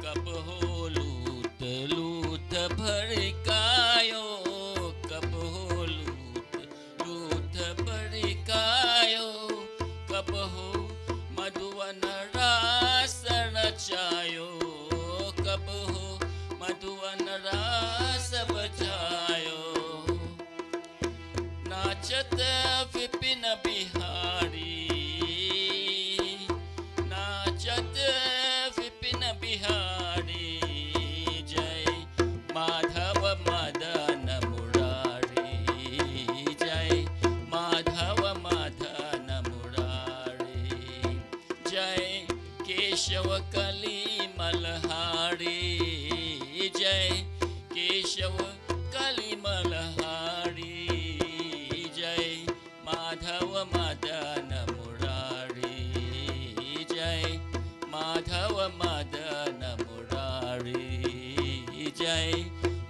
कब हो लूट लूट भड़कायो, कब हो लूट लूट भड़कायो, कब हो मधुवन रास रचायो, कब हो मधुवन रास बचायो। नाचत विपिन बिहारी, नाचत विपिन बिहारी, जय माधव मदन मुरारी, जय माधव मदन मुरारी, जय केशव कली मलहारी, जय केशव कली मलहारी, जय माधव मदन मुरारी, जय माधव मदन मुरारी, जय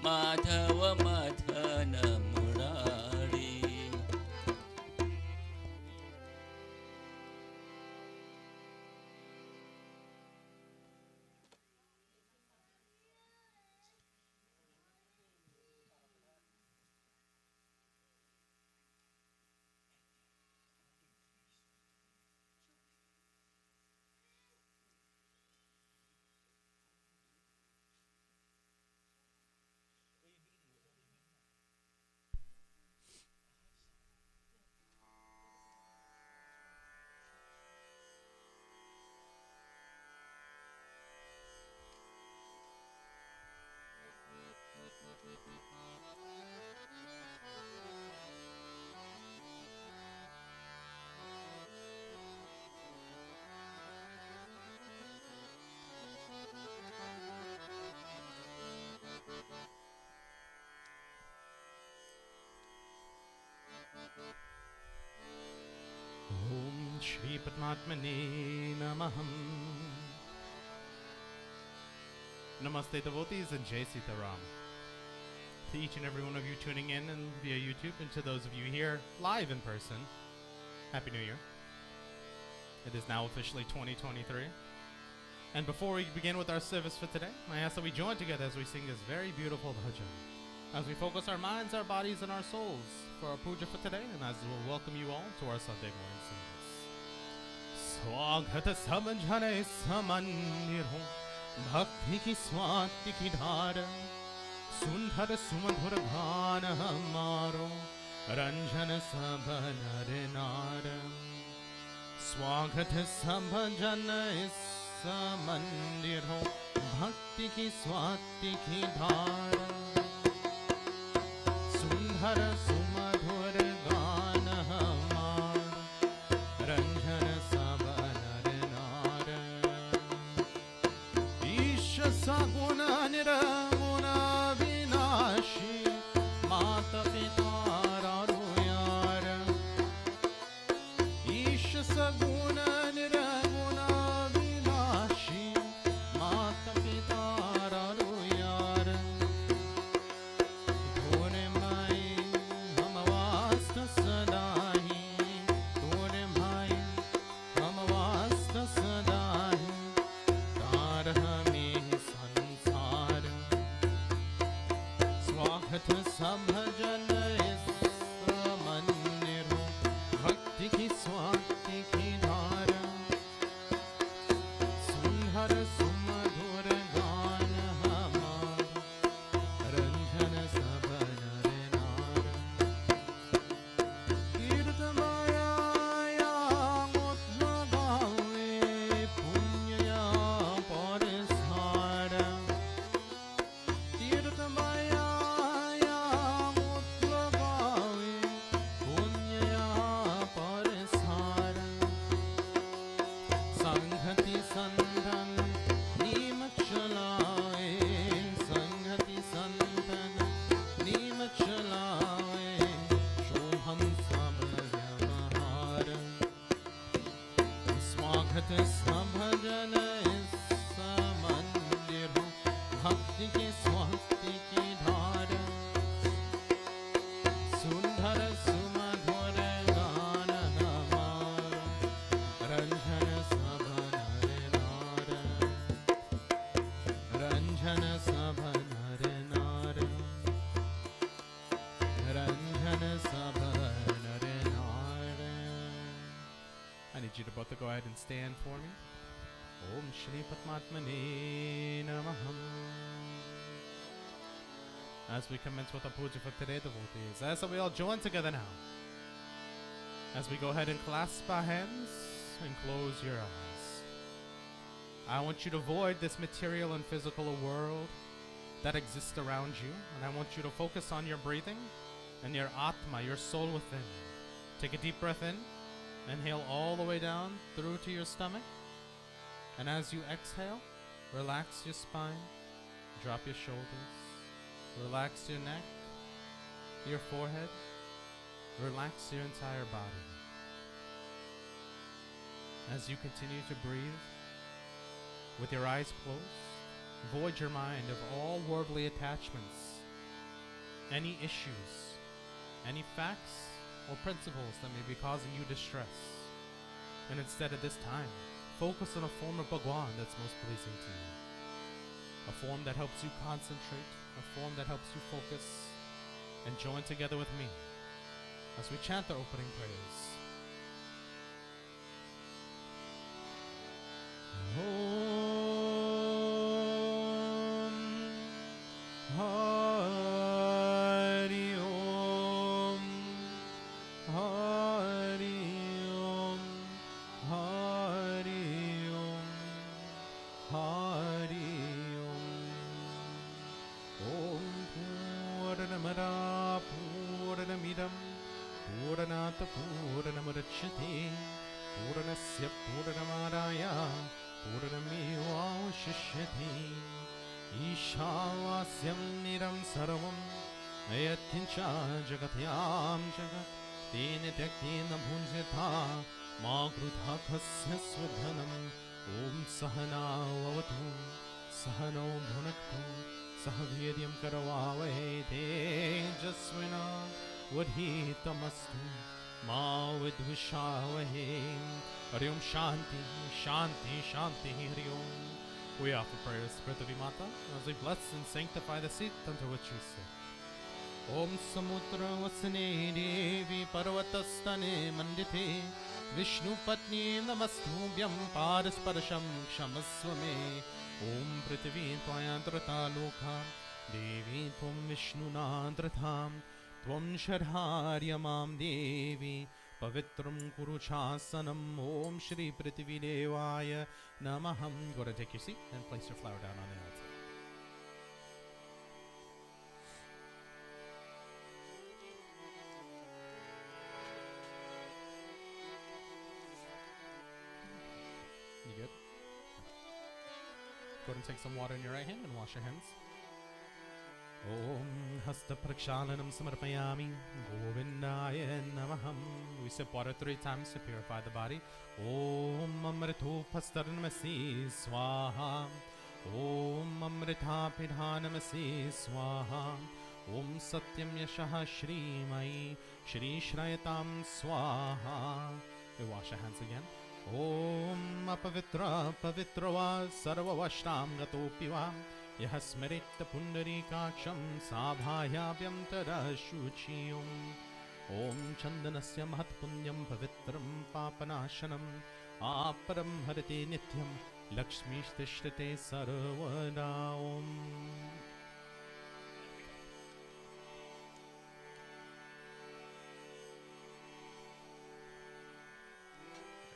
Madhav Madan Murari. Om Shri Padmatmane Namaham. Namaste devotees and Jai Sita Ram. To each and every one of you tuning in and via YouTube, and to those of you here live in person, Happy New Year. It is now officially 2023. And before we begin with our service for today, I ask that we join together as we sing this very beautiful bhajan, as we focus our minds, our bodies, and our souls for our puja for today, and as we'll welcome you all to our Sunday morning service. Swaghat samjhane samandir ho, bhakti ki swati ki dhara, sundhar sumadhur ghan hamaro, ranjan sabhanar nara. Swaghat samjhane samandir ho, bhakti ki swati ki dhara, सुंदर सुमधुर गान हमार, रंजन सब नर नार। ईश सगुण निर्गुण विनाशी, मात पिता यार। ईश सगुण निर्गुण विनाशी, मात पिता यार। सब जन इस मंदिर हो, भक्ति की स्वाति की धारा, सुंदर सुमधुर गान हमार, रंजन सब नर नार। कीर्तमाया उत्म गावे, पुण्य पर सारा। कीर्तमाया संगति संतन नीमच चलाए, संगति संतन नीमच चलाए, शोभम सब व्यवहार। स्वागत सब जन इस मंदिर हो, भक्ति की स्वाति की धार, सुंदर सुमधुर गान हमार, रंजन सब नर नार। I need you to both to go ahead and stand for me. Om Shri Padmatmane Namaham. As we commence with our puja for today, devotees, as we all join together now, as we go ahead and clasp our hands and close your eyes, I want you to avoid this material and physical world that exists around you, and I want you to focus on your breathing and your Atma, your soul within. Take a deep breath in, inhale all the way down through to your stomach, and as you exhale, relax your spine, drop your shoulders, relax your neck, your forehead, relax your entire body. As you continue to breathe, with your eyes closed, void your mind of all worldly attachments, any issues, any facts or principles that may be causing you distress. And instead at this time, focus on a form of Bhagwan that's most pleasing to you. A form that helps you concentrate, a form that helps you focus, and join together with me as we chant the opening prayers. Om Hari Om Hari Om Hari Om Hari Om. Om Purnamada Purnamidam Purnata Purnamudachyate Purnasya Purnamadaya Purnamevavashishyate. Ishavasyam niram sarvam ayatkincha jagatyam jagat tena tyaktena bhunjata ma krudha khasya swadhanam. Om sahana vavatu sahano bhunaktu sahaviryam karavavahe tejasvina vadhitamastu ma vidvishavahe. Hari Om Shanti Shanti Shanti Hari Om. We offer prayers to Prithvi Mata as we bless and sanctify the seat under which we sit. Om Samutra Vasane Devi Parvatastane Mandite Vishnu Patni Namastubhyam Parasparasham Kshamaswame. Om Prithvi Tvayantrata Lokha Devi Tvam Vishnu Nandratham Tvam Shadharyamam Devi Pavitram Kuruchasanam. Om Shri Prithvi Devaya Namaham. Go to take your seat and place your flower down on the altar. You good? Go ahead and take some water in your right hand and wash your hands. Om Hasta Prakshalanam Samarpayami Govindaya Namaham. We sip water 3 times to purify the body. Om Amrito Pastaranamasi Swaha. Om Amrita Pidhanamasi Swaha. Om Satyam Yashaha Shri Mai Shri Shrayatam Swaha. We wash our hands again. Om Apavitra Pavitrava Sarvavashtam Gatopiva Yaha Smerita Pundarikaksham Sabhayabhyam Tadashuchiyum. Om Chandanasya Mahatpunyam Pavitram Papanashanam Aparam Harate Nityam Lakshmishtishtate Sarvada. Om.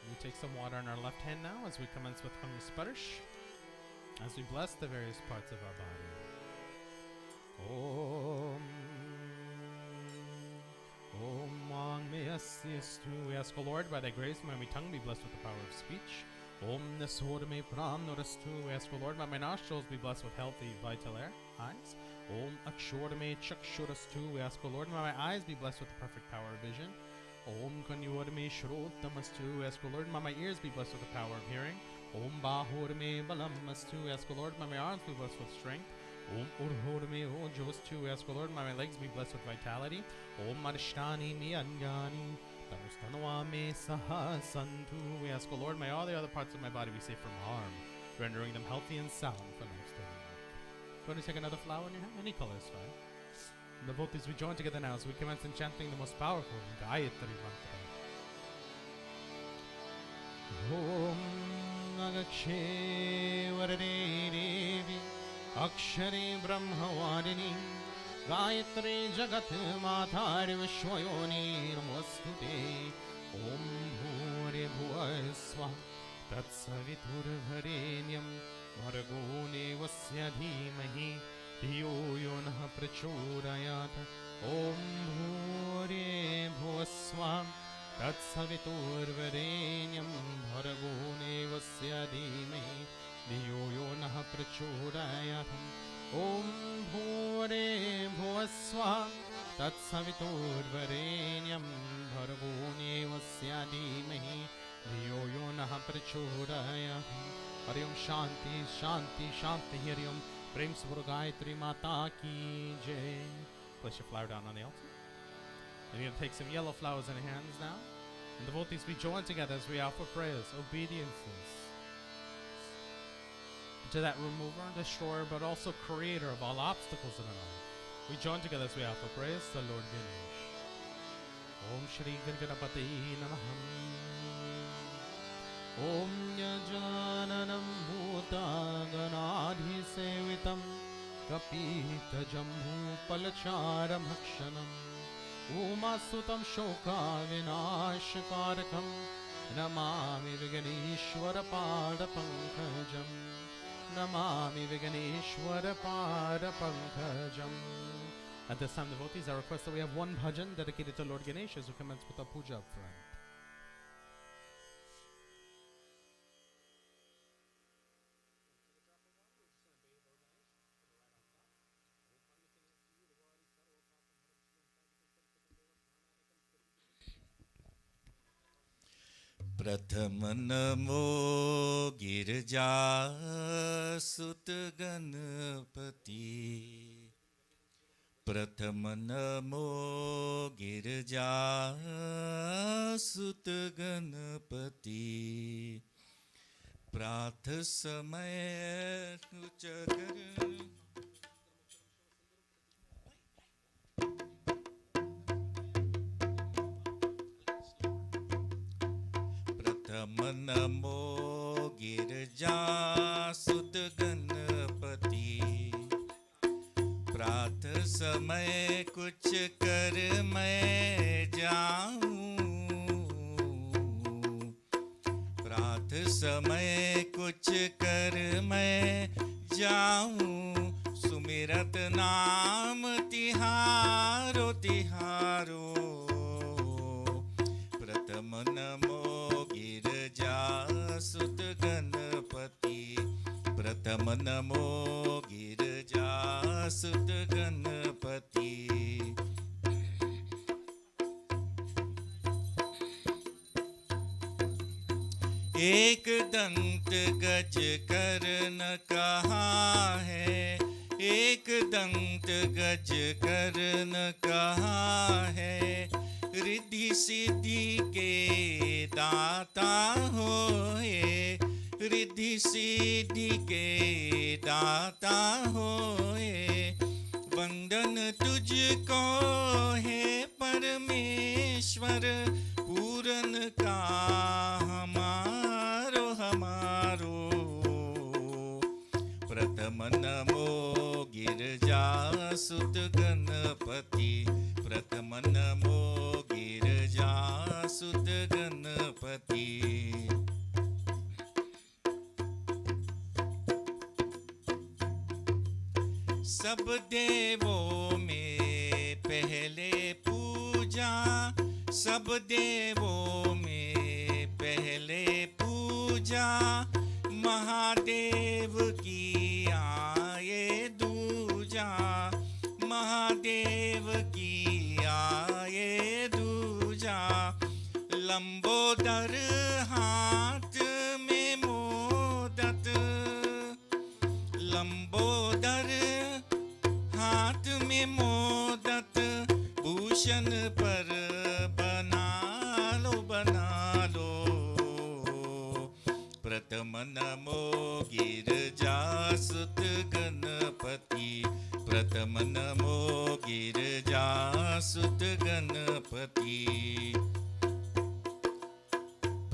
We take some water in our left hand now as we commence with Sparish, as we bless the various parts of our body. Om Om Angmeyasyastu. We ask, O Lord, by thy grace, may my tongue be blessed with the power of speech. Om Nasodame Pranurastu. We ask, O Lord, by my nostrils be blessed with healthy, vital air, eyes. Om Akshordame Chakshurastu. We ask, O Lord, may my eyes be blessed with the perfect power of vision. Om Kanyodame Shrotamastu. We ask, O Lord, may my ears be blessed with the power of hearing. Om Bahorame Balamastu. We ask, O Lord, may my arms be blessed with strength. Om Urhodame Ojostu. We ask, O Lord, may my legs be blessed with vitality. Om Marishtani Miyangani Tanustanawame Sahasantu. We ask, O Lord, may all the other parts of my body be safe from harm, rendering them healthy and sound for life's daily work. Go ahead and take another flower in your hand. Any color is fine. Devotees, we join together now as we commence enchanting the most powerful Gayatri Mantra. ॐ अगक्षे वरदे देवी अक्षरे ब्रह्मवादिनी गायत्री जगत् मातार् विश्वयोनि नमोऽस्तुते ॐ भूर्भुवः स्वः तत्सवितुर्वरेण्यं भर्गो देवस्य धीमहि धियो यो नः प्रचोदयात् ॐ भूर्भुवः स्वः तत्सवितुर्वरेण्यं भर्गो देवस्य धीमहि धियो यो नः प्रचोदयात् ॐ भूर्भुवः स्वः तत्सवितुर्वरेण्यं भर्गो देवस्य धीमहि धियो यो नः प्रचोदयात् हरि ओम शांति शांति शांति हरि ओम प्रेम से बोलो गायत्री माता की जय. Place your flower down on the altar. And you're going to take some yellow flowers in your hands now. And devotees, we join together as we offer prayers, obediences to that remover and destroyer, but also creator of all obstacles in our life. We join together as we offer prayers to Lord Ganesh. Om Shri Ganapati Namaha. Om Yajananam Bhutaganaadhisevitam Kapita Jambhu Palacharamakshanam Umasutam Shoka Vinashakarakam Namami Viganeshwara Pada Pankajam Namami Viganeshwara Pada Pankajam. At this time, devotees, I request that we have one bhajan dedicated to Lord Ganesh as we commence with our puja up front. प्रथम नमो गिरजा सुत गणपति प्रथम नमो गिरजा सुत गणपति प्राथ समय उचकर प्रथम नमो गिरजा सुत गणपति प्रात समय कुछ कर मैं जाऊं प्रात समय कुछ कर मैं जाऊं सुमिरत नाम तिहारो तिहारो प्रथम नमो गिरजा सुत गणपति प्रथम नमो गिरजा सुत गणपति एक दंत गज करन कहा है एक दंत गज करन कहा है रिद्धि सिद्धि के दाता होए रिद्धि सिद्धि के दाता होए वंदन तुझको है परमेश्वर पूरन का हमारो हमारो प्रथम नमो गिरजा सुत गणपति प्रथम नमो गिरजा सुत गणपति सब देवों में पहले पूजा सब देवों में पहले पूजा महादेव की आए दूजा महादेव की आए दूजा लंबोदर हाथ में मोदत लंबोदर हाथ में मोदत भूषण पर बना लो प्रथम नमो गिरजा सुत गणपति प्रथम नमो गिरजा सुत गणपति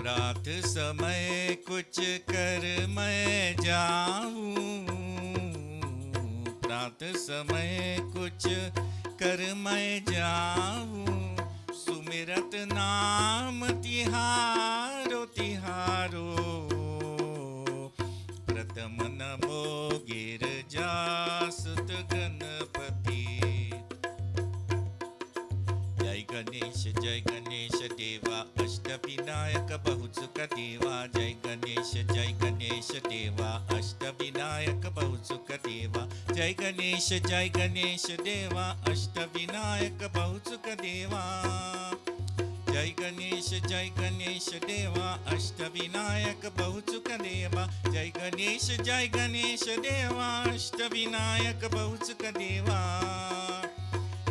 प्रात समय कुछ कर मैं जाऊं, प्रात समय कुछ कर मैं जाऊं, सुमिरत नाम तिहारो तिहारो, प्रथम नमो गिरजासुत गणपति। जय गणेश देवा अष्टविनायक बहुसुख देवा, जय गणेश देवा अष्टविनायक बहुसुख देवा, जय गणेश देवा अष्टविनायक बहुसुख देवा, जय गणेश देवा अष्टविनायक बहुसुख देवा, जय गणेश देवा अष्टविनायक बहुसुख देवा,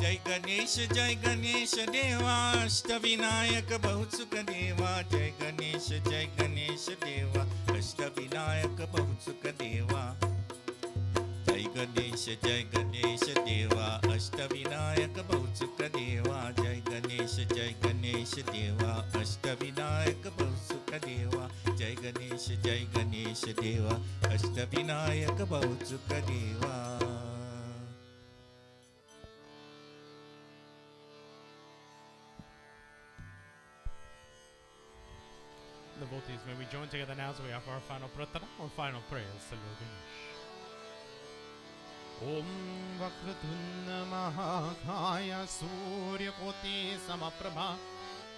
जय गणेश देवा अष्टविनायक बहुसुख देवा, जय गणेश देवा अष्टविनायक बहुसुख देवा, जय गणेश देवा अष्टविनायक बहुसुख देवा, जय गणेश देवा अष्टविनायक बहुसुख देवा, जय गणेश देवा अष्टविनायक बहुसुख देवा। Devotees, may we join together now as we offer our final pratana, or final prayers to Lord Ganesh. Om Vakratunda Mahakaya Suryakoti Samaprabha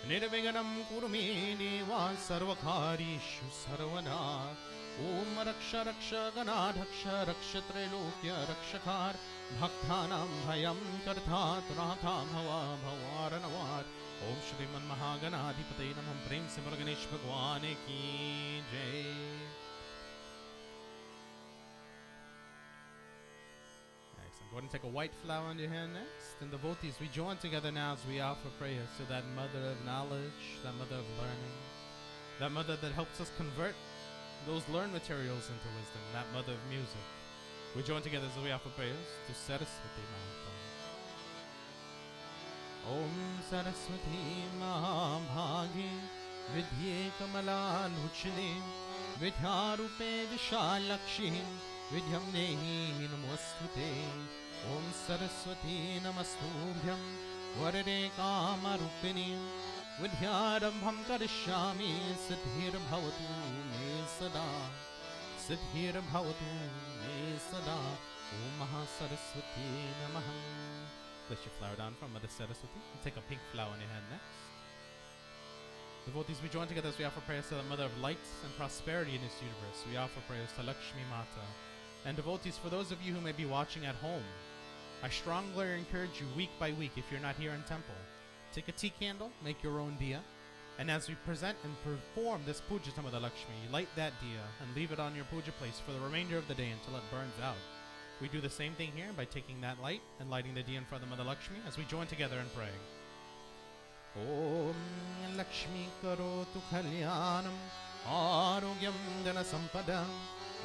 Nirviganam Kurumi Deva Sarvakarishu Sarvana Om Raksha Raksha Ganadhaksha Raksha Trilokya Rakshakar Bhaktanam Bhayam Kartha Tunatha Bhava Bhavaranavar Om Shriman Mahaganadhipate Namam Prem Se Bolo Ganesh Bhagwan Ki Jai. Excellent. Go ahead and take a white flower in your hand next. And devotees, we join together now as we offer prayers to that mother of knowledge, that mother of learning, that mother that helps us convert those learned materials into wisdom, that mother of music. We join together as we offer prayers to Saraswati Mahata. Om Saraswati Mahabhagi Vidye Kamalaluchine Vidyarupe Vishalakshi Vidyam Nehi Namostute Om Saraswati Namastubhyam Varade Kamarupini Vidyarambham Karishyami Siddhir Bhavatu Me Sada Siddhir Bhavatu Me Sada Om Mahasaraswati Namaham. Place your flower down from Mother Saraswati and take a pink flower in your hand next. Devotees, we join together as we offer prayers to the Mother of Light and Prosperity in this universe. We offer prayers to Lakshmi Mata. And devotees, for those of you who may be watching at home, I strongly encourage you week by week, if you're not here in temple, take a tea candle, make your own diya, and as we present and perform this puja to Mother Lakshmi, you light that diya and leave it on your puja place for the remainder of the day until it burns out. We do the same thing here by taking that light and lighting the diya in front of Mother Lakshmi as we join together and pray. Om Lakshmi Karotu Kalyanam Arogyam Dana Sampadam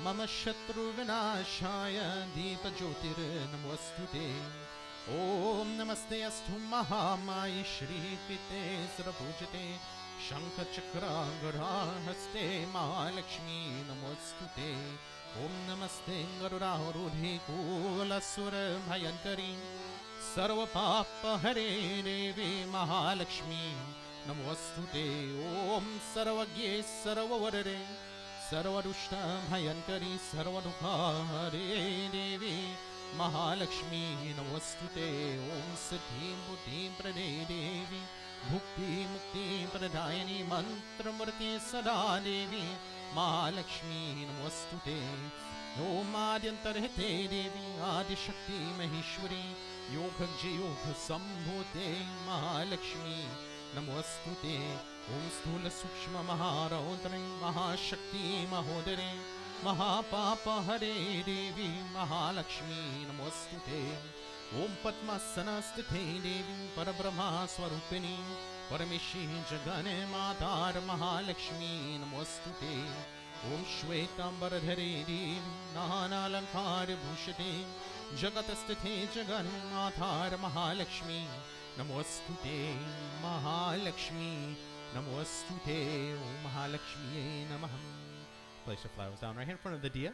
Mama Shatru Vinashaya Deepa Jyotir Namostute Om Namaste Astu Mahamai Shri Pite Sarapujate Shankha Chakra Gara Haste Mahalakshmi Namostute Om Namaste Garudharudhi Kulasura Bhayankari Sarva Papa Hare Devi Mahalakshmi Namostute Om Sarvagye Sarvavarare Sarva Dushta Bhayankari Sarva Dukha Hare Devi Mahalakshmi Namostute Om Siddhim Buddhim Prade Devi Bhukti Mukti Pradayani Mantra Murti Sada Devi Mahalakshmi Namostute Om Adyantarhite Devi Adi Shakti Maheshwari Yoga Yoga Sambhute Mahalakshmi Namostute Om Sthula Sukshma Maharaudre Mahashakti Mahodare Mahapapa Hare Devi Mahalakshmi Namostute Om Padmasana-sthite Devi Parabrahma Swarupini Paramishi Jagane Matar Mahalakshmi Namostute Om Shvetambaradhare Devi Nana Alankara Bhushate Jagatastite Jagane Matar Mahalakshmi Namostute Mahalakshmi Namostute Om Mahalakshmiye Namaham. Place your flowers down right here in front of the diya.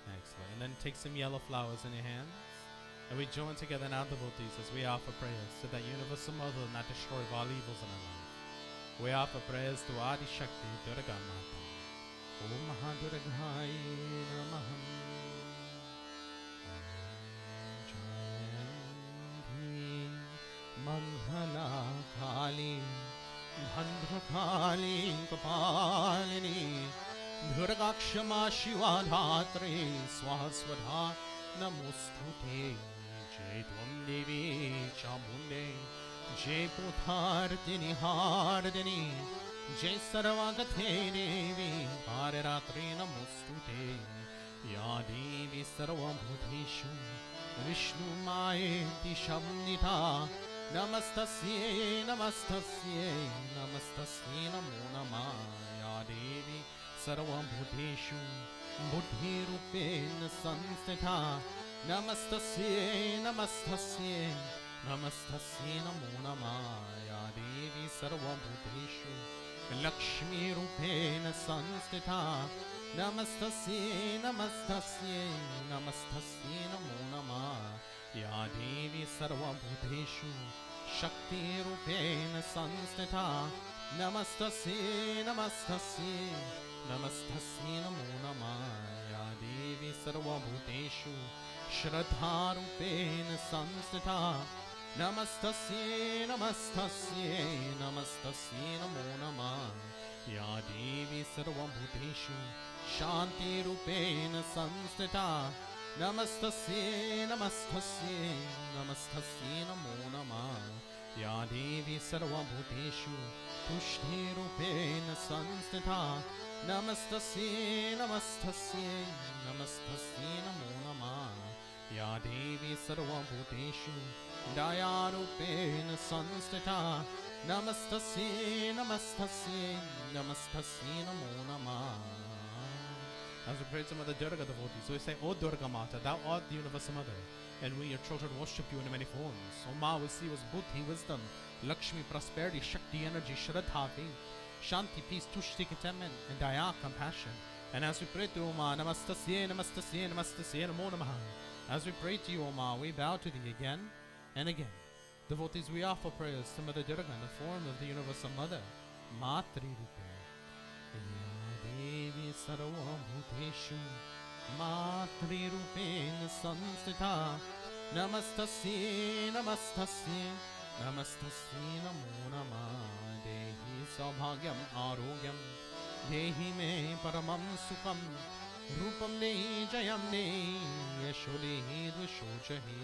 Excellent. And then take some yellow flowers in your hands. And we join together now, devotees, as we offer prayers to that universal mother not destroy all evils in our life. We offer prayers to Adi Shakti Durga Mata. Om Mahadurgai Namaham. Jayanti Mangala Kali Bhandra Kali Kapalini Durga Kshama Shiva Dhatri Swaswadha Namostute Jai Tvam Devi Chamunde Jai Putardini Hardini Jai Sarvagate Devi Pariratri Namostute Ya Devi Sarvabhuteshu Vishnu Maeti Shamnita Namastasye Namastasye Namastasye Namo Namah Ya Devi Sarvabhuteshu Buddhi Rupena Sanstita Namastasye Namastasye Namastasye Namo Namah Ya Devi Sarvabhuteshu Lakshmi Rupena Sanstita Namastasye Namastasye Namastasye Namo Namah Ya Devi Sarvabhuteshu Shakti Rupena Sanstita Namastasye Namastasye Namastasye Namo Namah Ya Devi Sarvabhuteshu Shraddha Rupena Sanstita Namastasye Namastasye Namastasye Namo Namah Ya Devi Sarvabhuteshu Shanti Rupena Sanstita Namastasye Namastasye Namastasye Namo Namah Ya Devi Sarvabhuteshu Tushti Rupena Sanstita Namastasye Namastasye Namastasye Namo Namah Ya Devi Sarvabhuteshu Daya Rupena Sanstita Namastasye Namastasye Namastasye Namo Namah. As we pray to Mother Durga devotees, we say, O Durga Mata, thou art the universal mother, and we, your children, worship you in many forms. O Ma, we see was Buddhi, wisdom, Lakshmi, prosperity, Shakti, energy, Shraddha, faith, Shanti, peace, Tushti, contentment, and Daya, compassion. And as we pray to O Ma, Namastasye, Namastasye, Namastasye, Namo Namaha. As we pray to you, O Ma, we bow to thee again and again. Devotees, we offer prayers to Mother Durga in the form of the universal mother, Matri Rupe. Devi Sarvabhuteshu Matri Rupena Sanstita Namastasye Namastasye Namastasye Namo Namah Dehi Saubhagyam Arogyam Dehi Me Paramam Sukham Rupam Dehi Jayam Dehi Yasho Dehi Dvashochahi.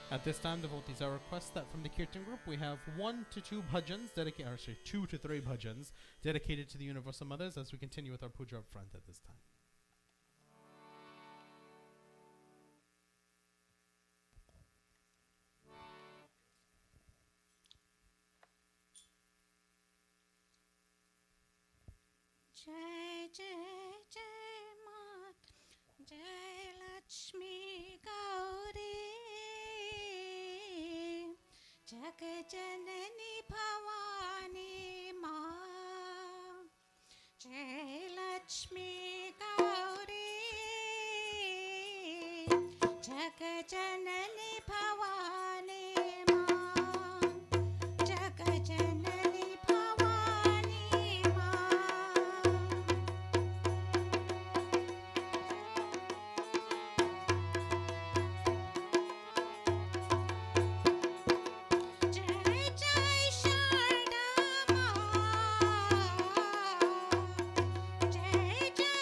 At this time, devotees, I request that from the Kirtan group we have 1 to 2 bhajans dedicated, or sorry, 2 to 3 bhajans dedicated to the Universal Mothers as we continue with our puja up front at this time. Jai Jai Jai Mat Jai Lakshmi Gauri Jagajanani Bhavani Ma Jai Lakshmi Gauri Jagajanani Bhavani Ma Jagajanani Bhavani Ma Jai Jai Sharda Ma Jai Jai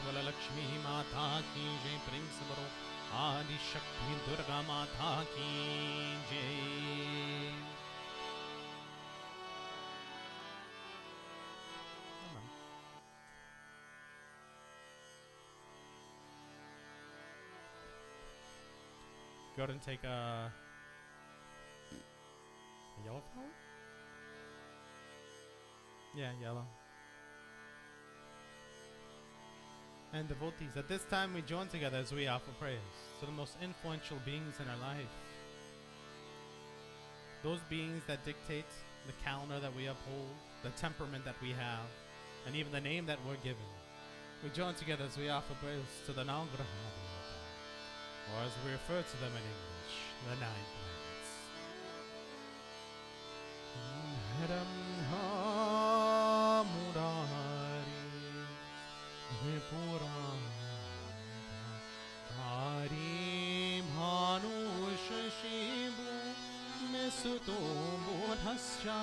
बोला लक्ष्मी माता की जय। प्रेम से बोलो आदि शक्ति दुर्गा माता की जय। Go ahead and take a yellow flower? Yeah, yellow. And devotees, at this time we join together as we offer prayers to the most influential beings in our life. Those beings that dictate the calendar that we uphold, the temperament that we have, and even the name that we're given. We join together as we offer prayers to the Navgraha, or as we refer to them in English, the 9 planets. Suto bodhascha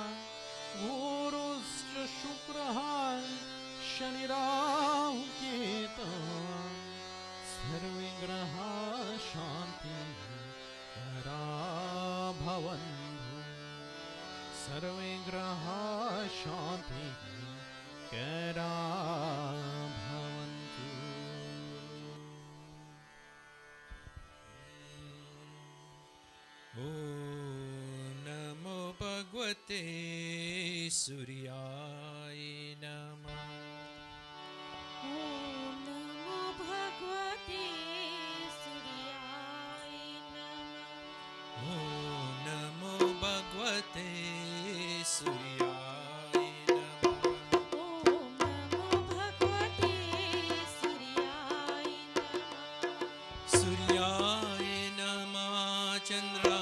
guruscha shukrah shanirahu ketam sarvingraha shanti kara bhavantu sarvingraha shanti kara bhavantu. Bhagavate Suryaya Namah. Om Namo Bhagavate Suryaya Namah. Om Namo Bhagavate Suryaya Namah. Om Namo Bhagavate Suryaya Namah. Suryaya Namah Chandrama.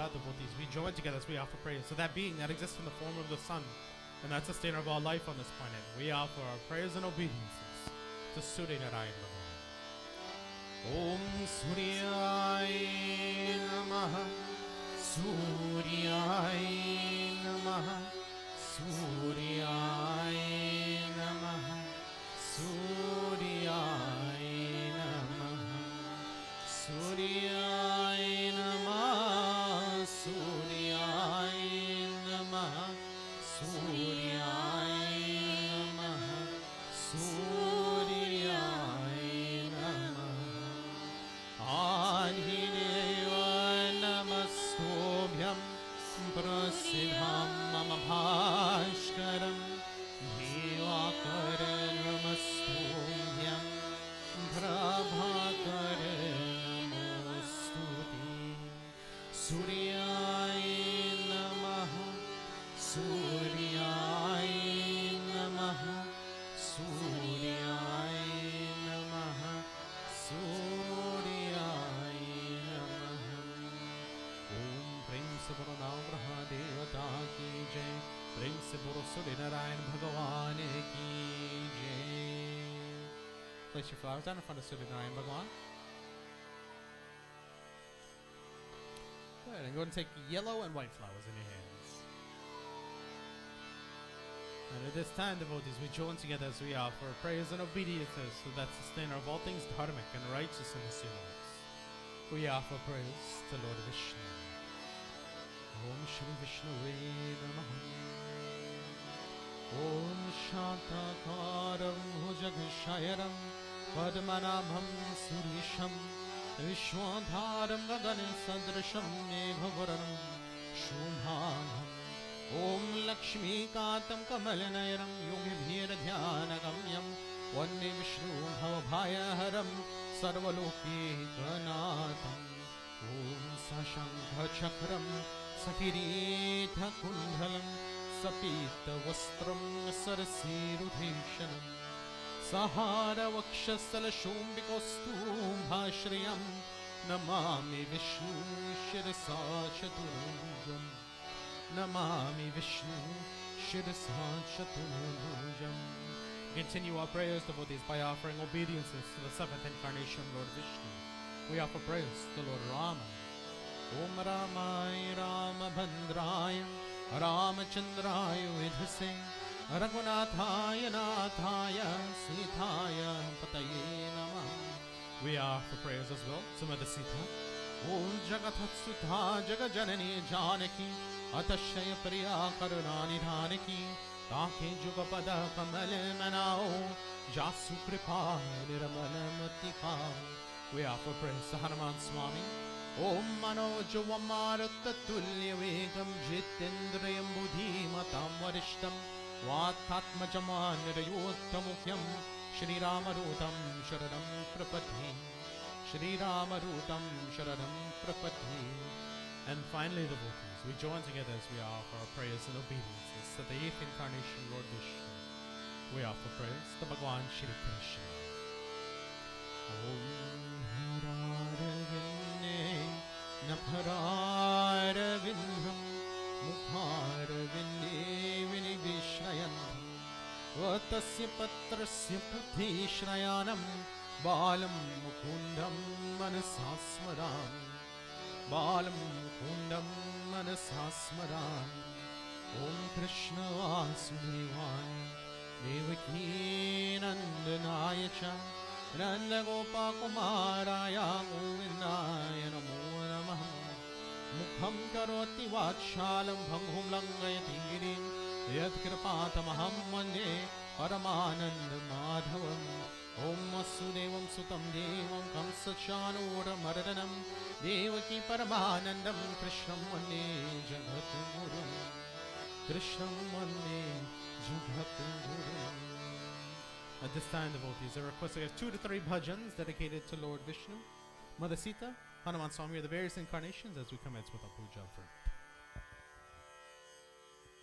Devotees, we join together as we offer prayers to that being that exists in the form of the sun and that sustainer of all life on this planet. We offer our prayers and obediences to Surya Narayana Bhagavan. Om Suryaya Namaha. सूर्याय नमः सूर्याय नमः सूर्याय नमः सूर्याय नमः सूर्याय नमः सूर्याय नमः सूर्याय नमः आधिदेव नमस्तोभ्यं प्रसिद्धं मम भास्करं दिवाकर नमस्तोभ्यं प्रभाकर नमस्तुते सूर्याय नमः सूर्याय नमः सूर्याय नमः सूर्याय नमः ओम प्रेम से बोलो नवग्रह देवता की जय प्रेम से बोलो सूर्य नारायण भगवान की जय Place your flowers down in front of Surya Narayan Bhagwan. Good, and go ahead and take yellow and white flowers in your hands. And at this time, devotees, we join together as we offer prayers and obediences to that sustainer of all things dharmic and righteous in this universe. We offer prayers to Lord Vishnu. Om Shri Vishnuve Namaha. Om Shantakaram Bhujagashayaram Padmanabham Surisham Vishwadharam Gagane Sadrasham Meghavaranam Shubhanam Om Lakshmi Katam Kamalanayaram Yogibhir Dhyanagamyam Vande Vishnu Bhavabhayaharam Sarvaloki Ganatam Om Sashankha Chakram Sakirita Kundhalam Sapita Vastram Sarasirudhishanam Sahara Vakshasala Shumbikostu Bhashriyam Namami Vishnu Shirasa Chaturabhujam Namami Vishnu Shirasa Chaturabhujam. Continue our prayers, devotees, by offering obeisances to the seventh incarnation of Lord Vishnu. We offer prayers to Lord Rama. Om Ramaya Ramabhandraya Ramachandraya Vidhase Raghunathaya Nathaya Sithaya Pataye Namah. We offer prayers as well to Mother Sita. Om Jagatatsuta Jagajanani Janaki Atashaya Priya Karunani Dhanaki Take Jugapada Kamale Manao Jasu Kripa Niramanamatika. We offer prayers to Hanuman Swami. Om Manojavamaratulya Vegam Jitendriyam Buddhimatam Varishtam Vatatmajamanirayottamukyam Shri Ramarutam Sharanam Prapati Shri Ramarutam Sharanam Prapati. And finally, devotees, we join together as we offer our prayers and obediences to the eighth incarnation Lord Vishnu. We offer prayers to Bhagwan Shri Krishna. Om Naphararavindham Mukharavinde Vinibhishrayantam Vatasya Patrasya Puthishrayanam Balam Mukundam Manasasmaram Balam Mukundam Manasasmaram Om Krishna Vasudevaya Devaki Nandanaya Cha Nanda Gopa Kumaraya Govindaya Namo Namaha Mukham Karoti Vatshalam Bhanghum Langayati Girim Yat Kripatamaham Vande Paramananda Madhavam Om Vasudevam Sutam Devam Kamsachanura Maradanam Devaki Paramanandam Krishnam Vande Jagat Gurum Krishnam Vande Jagat Gurum. At this time, devotees are requested to have 2 to 3 bhajans dedicated to Lord Vishnu, Mother Sita, Hanuman Swami, or the various incarnations as we commence with our puja for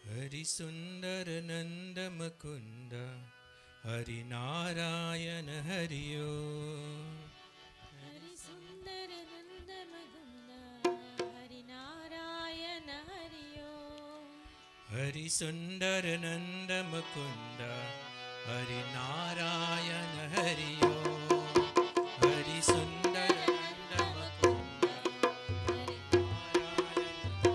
Hari Sundara Nanda Mukunda Hari Narayana Hari Om Hari Sundara Nanda Magunda Hari Narayana Hari Om Hari Sundara Nanda Mukunda Hari Narayana Hari Om Hari Sundara Nanda Mukunda Hari Narayana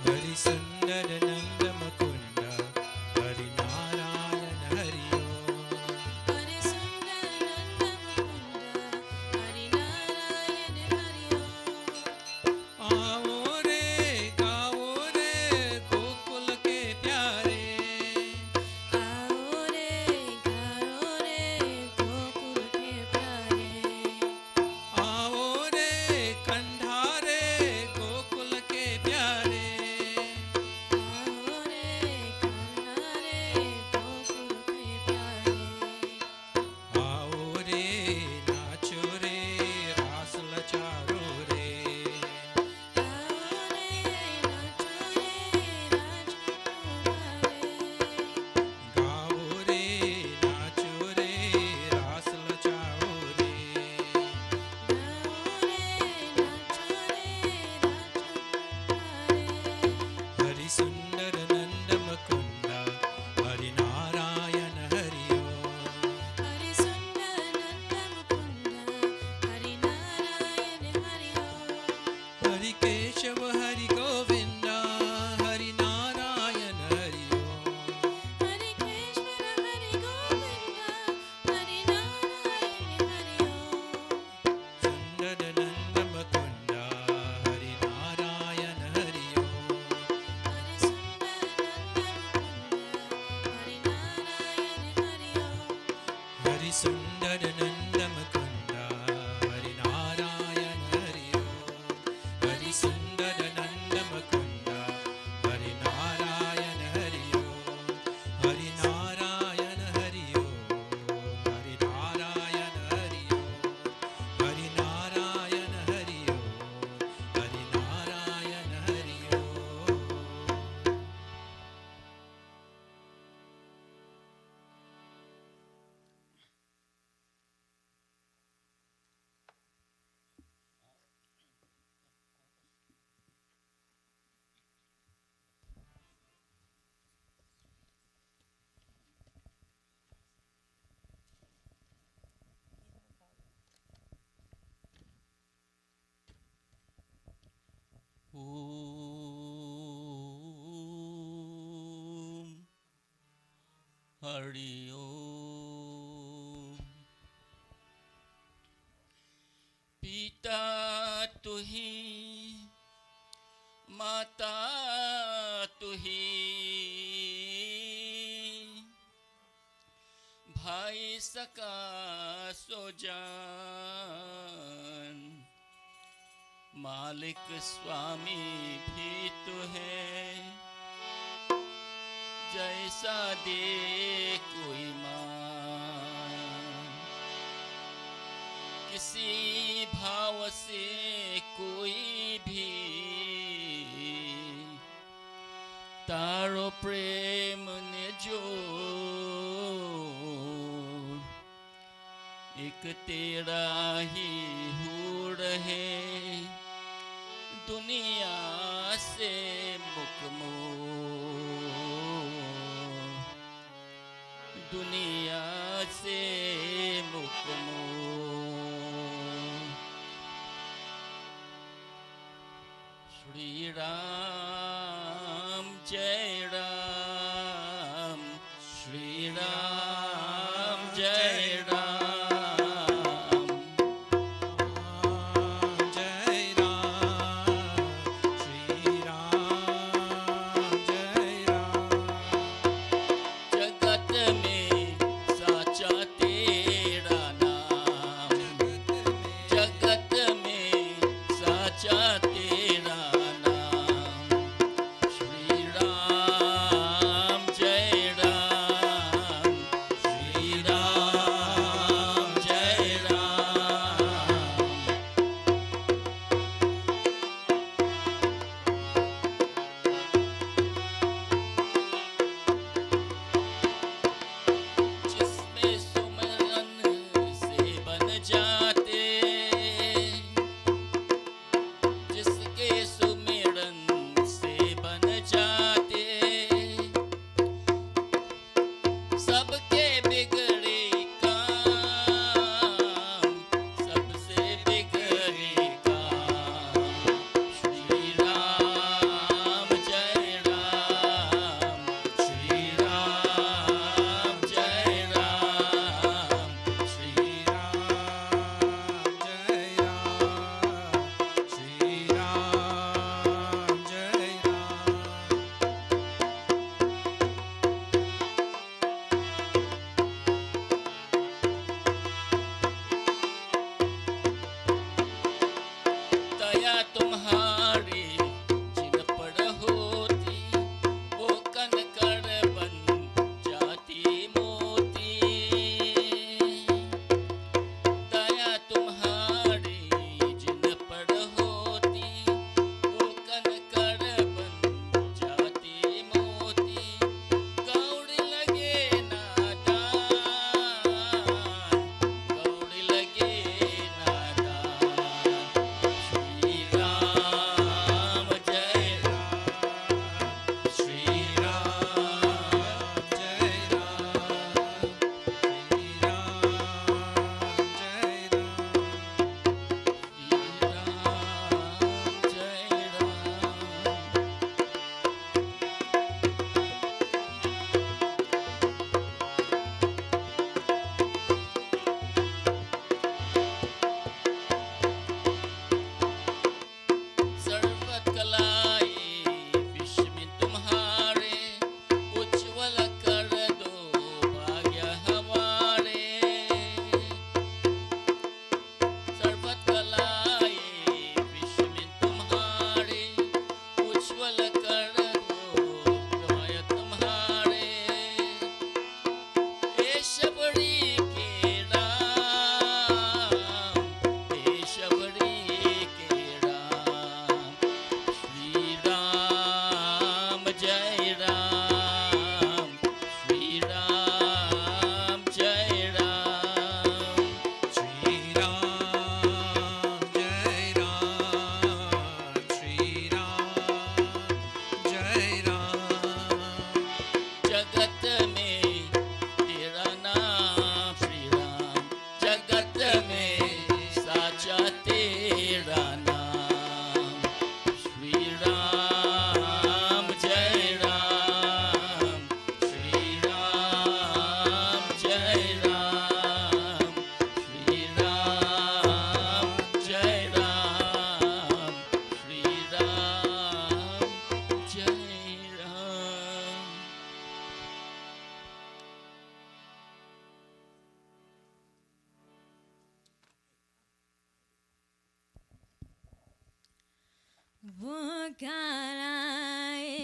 Hari सुंदर नंद मुकुंद हरि नारायण हरि ओम हरि सुंदर नंद मुकुंद हरि नारायण हरि ओम आओ रे गाओ रे गोकुल के प्यारे आओ रे गाओ रे गोकुल के प्यारे आओ रे कंधारे गोकुल के प्यारे आओ रे कन्हारे गोकुल के प्यारे आओ रे नाचो रे रास लचारो रे आओ रे नाचो रे राजकुमारे गाओ रे नाचो रे रास लचाओ रे गाओ रे नाचो रे राजकुमारे हरि सुंदर नंद मुकुंद हरि नारायण हरि ओम हरि सुंदर नंद मुकुंद हरि नारायण हरि ओम हरि केशव हरि गोविंद हरि नारायण हरि ओम हरि कृष्ण हरि गोविंद हरि नारायण हरि ओम सुंदर नंद मुकुंद हरि नारायण हरि ओम हरि सुंदर नंद मुकुंद हरि नारायण हरि ओम हरि सुंदर नंद मुकुंद हरि नारायण हरि ओम हरि सुंदर नंद मुकुंद हरि नारायण हरि ओम हरि नारायण हरि ओम हरि नारायण हरि ओम हरि नारायण हरि ओम हरि नारायण हरि ओम ओम हरि ओम पिता तुही माता तुही भाई सका सो जान मालिक स्वामी भी तो है जैसा दे कोई मान किसी भाव से कोई भी तारो प्रेम ने जो एक तेरा ही हूर है दुनिया से मुकमोर दुनिया से मुकमोर श्री राम जय राम श्री राम जय राम जय राम श्री राम जय राम जगत में साचा तेरा नाम जगत में साचा तेरा नाम श्री राम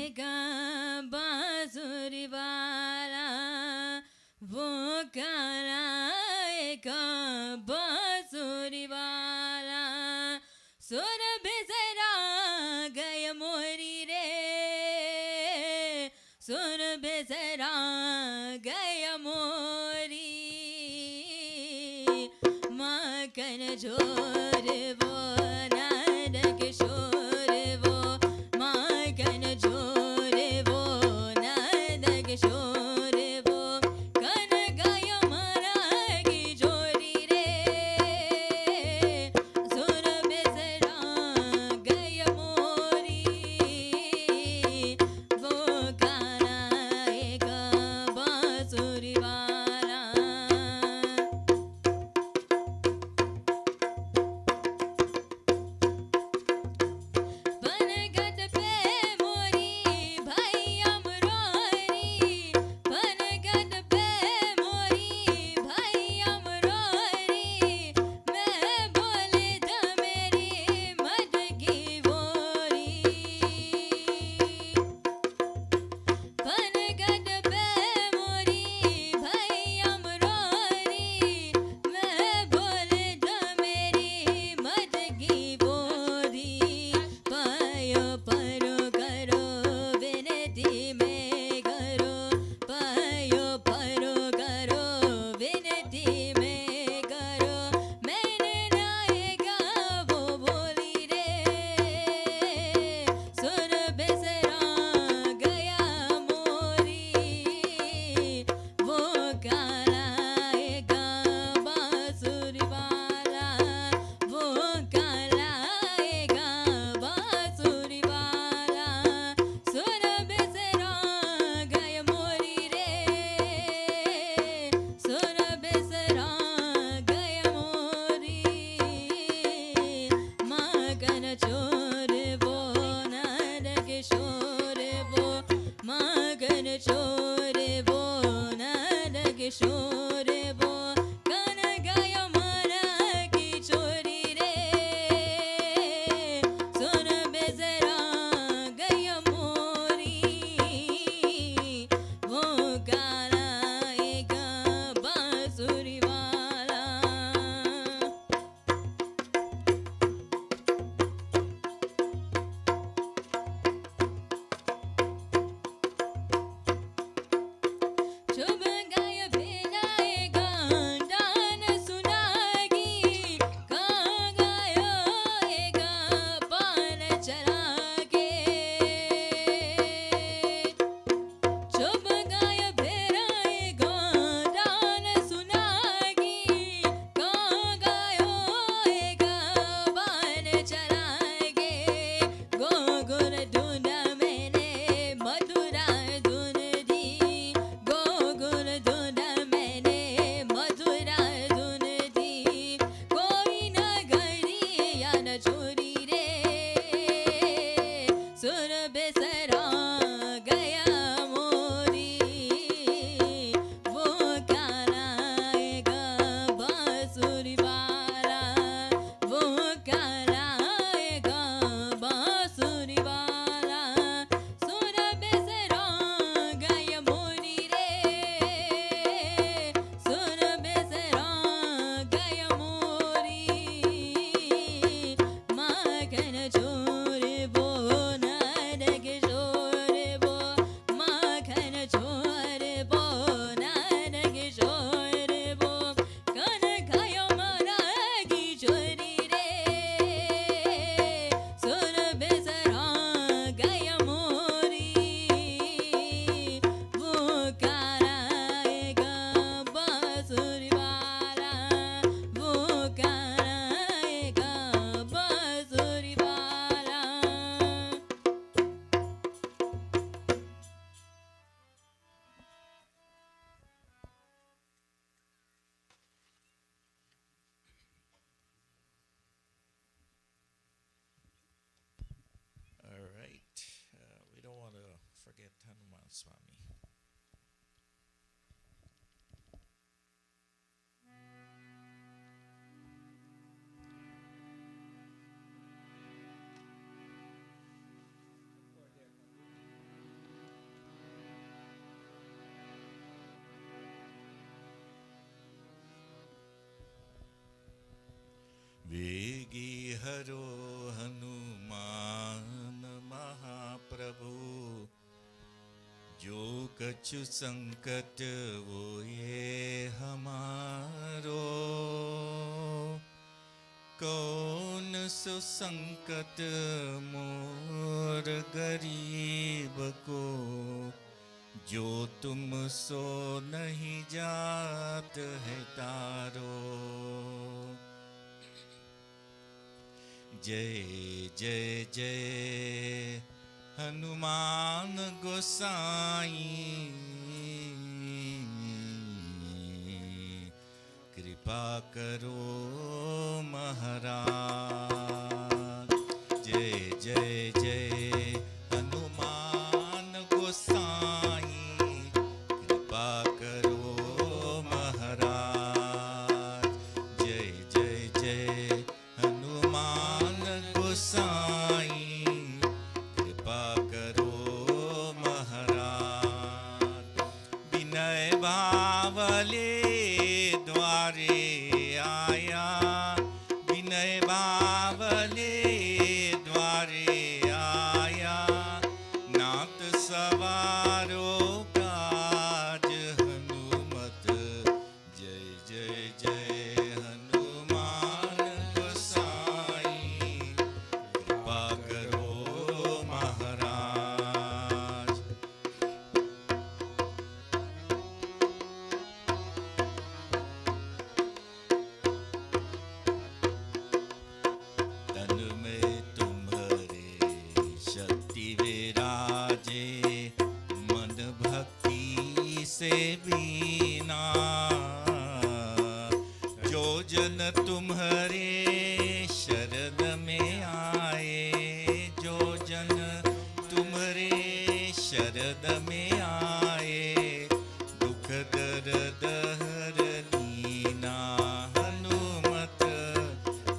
कराएगा बांसुरी वाला, वो कराएगा बांसुरी वाला। सुर बिसरा गए मोरी रे, सुर बिसरा गए मोरी। माखन झोर वो नंद किशोर वो, माखन झोर वो नंद किशोर वो। कन गाय मारा की जोरी रे, सुर बिसरा गय मोरी। वो कराएगा बांसुरी वाला। पनघट पे मोरी भाई अमरोरी, पनघट पे मोरी भाई अमरोरी। मैं बोले मेरी मद की बोरी, पनघट पे मोरी भाई अमरोरी। मैं बोले मेरी मद की बोरी। पायो परो करो विनती में करो, पायो परो करो विनती में करो। मैंने नाएगा वो बोली रे, सुर बिसरा गया मोरी। वो कराएगा बांसुरी वाला, वो कराएगा बांसुरी वाला। सुर बिसरा गए मोरी रे, सुर बिसरा गए मोरी। माखन चोर वो नंद किशोर वो, माखन चोर वो नंद किशोर वो। कन गाय मारा की चोरी रे, सुर बिसरा गय मोरी। वो कराएगा बांसुरी वाला। शुभ गाय भेजाएगा दान सुनागी, कहाँ गाएगा पान चरा के। शुभ गाय भेजाएगा दान सुनागी, कहाँ गाएगा पान चरा के। गोकुल ढूंढा मैंने मथुरा ढूंढ दी, गोकुल ढूंढा मैंने मथुरा ढूंढ दी। कोई न गरी या न चोरी रे, सुर बिसरा गया मोरी। वो कराएगा बांसुरी वाला, वो कराएगा बांसुरी वाला। सुर बिसरा गया मोरी रे, सुर बिसरा गया मोरी। माखन चोर वो नंद किशोर वो, माखन चोर वो नंद किशोर वो। कन खायो मारा की चोरी रे, सुर बिसरा गया मोरी। वो कराएगा बांसुरी वाला, वो कराएगा बांसुरी वाला। All right. We don't want to forget Hanuman Swami. हरो हनुमान महाप्रभु, जो कछु संकट वो ये हमारो, कौन सो संकट मोर गरीब को, जो तुम सो नहीं जात है तारो। जय जय जय हनुमान गोसाई, कृपा करो महाराज। जय जय जय हनुमान गोसाई, कृपा करो महाराज। जय जय जय हनुमान गोसाई, कृपा करो महाराज। विनय भावले द्वारे आया, विनय बावले द्वारे आया, नाथ सवारो काज हनुमत। जय जय जय हनुमान गोसाई, कृपा करो महाराज। तन में तुम्हारे शक्ति विराजे, मन भक्ति से बीना, जो जन तुम्हारे शरण में आए, जो जन तुम्हारे शरण में आए, दुख दर्द हरनीना हनुमत,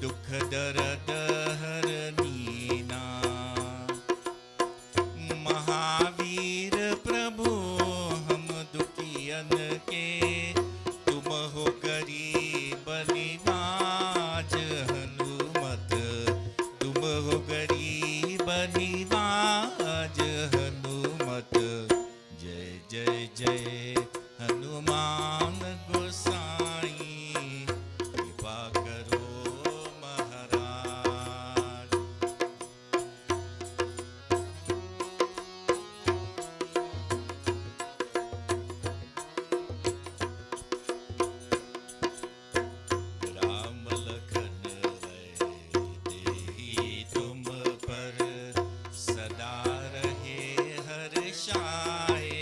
दुख दर्द हरनीना। महावीर प्रभु हम दुखियन के, तुम हो गरीब निवाज हनुमत, तुम हो गरीब निवाज हनुमत। जय जय जय हनुमान गोसाई, कृपा करो महाराज। राम लखन देहि तुम पर, सदा रहे हर्षाए,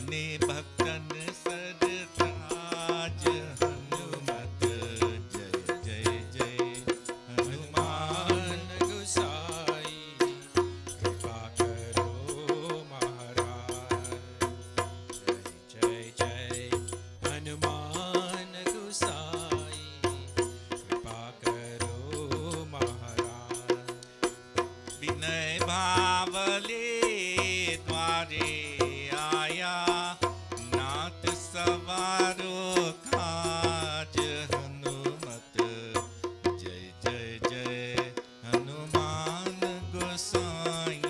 बने भक्तन सरताज हनुमत जय जय जय हनुमान हनुमान गुसाई कृपा करो महाराज जय जय हनुमान गुसाई कृपा करो महाराज विनय भावले द्वारे आया नाथ सवारो खाज हनुमत जय जय जय हनुमान गोसाई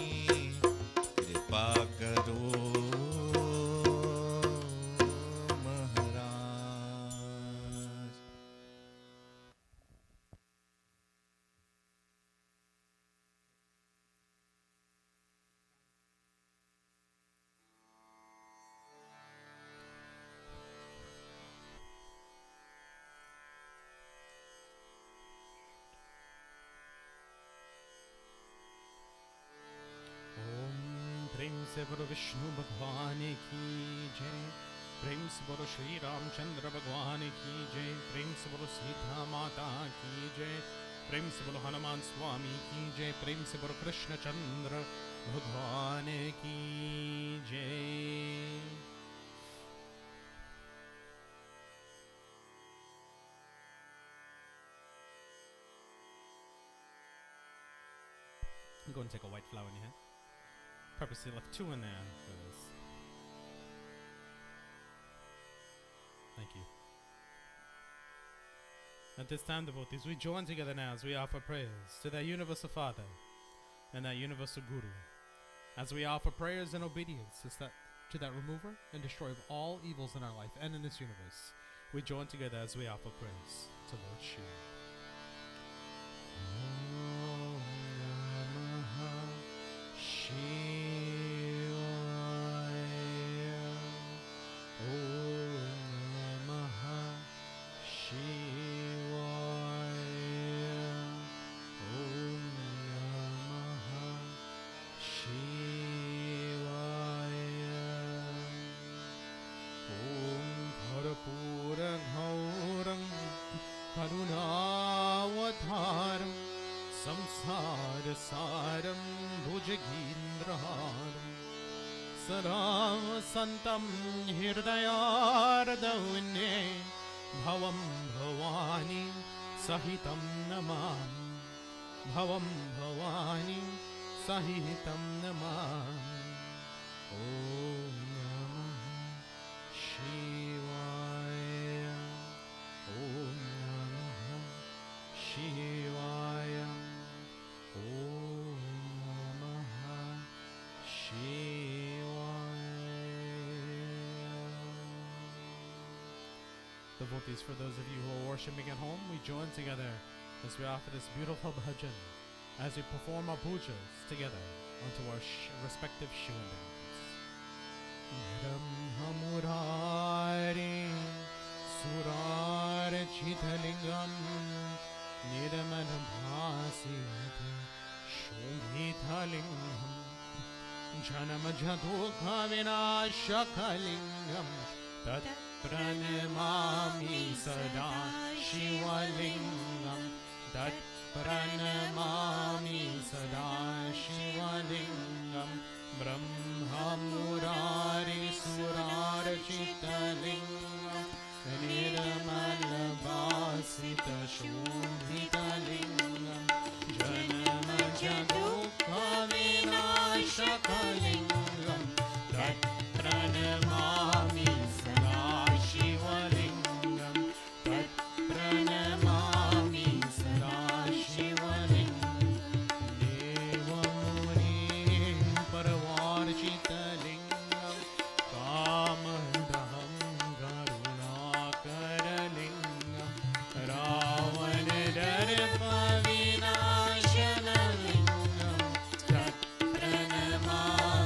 कृपा करो महाराज। ओम प्रेम से बोलो विष्णु भगवान की जय। प्रेम से बोलो श्री रामचंद्र भगवान की जय। प्रेम से बोलो सीता माता की जय। प्रेम से बोलो हनुमान स्वामी की जय। प्रेम से बोलो कृष्णचंद्र भगवान की जय। Go and take a white flower in your hand. Purposely left 2 in there for this. Thank you. At this time, devotees, we join together now as we offer prayers to that universal Father and that universal Guru. As we offer prayers and obedience to that remover and destroyer of all evils in our life and in this universe, we join together as we offer prayers to Lord Shiva. Om Namah Shivaya. Om Namah Shivaya. Om Namah Shivaya. Om Bharapura Ghauram Karunavataram Samsara Saram Bhujagindraharam Sada Santam Hirdayardavine Bhavam Bhavani Sahitam Namam Bhavam Bhavani Sahitam Namam Om Namah Shivaya. Om Namah Shivaya. Om Namah Shivaya. Devotees, for those of you who are worshiping at home, we join together as we offer this beautiful bhajan, as we perform our pujas together onto our respective shivlings. Brahmamurari Surarchitalingam Nirmanabhasit Shobhitalingam Janamajadukha Vinashakalingam Tat Pranamami Sada Shivalingam Tat Pranamami Sada Shivalingam Brahmamurari Surarchitalingam Nirmalabhasita Shobhitalingam Janamajadukha Vinashakalingam Tat Pranamami Sada Shivalingam Tat Pranamami Sada Shivalingam Devamunim Paravarchitalingam Kamandaham Karunakaranlingam Ravanadarpa Vinashanalingam Tat Pranamami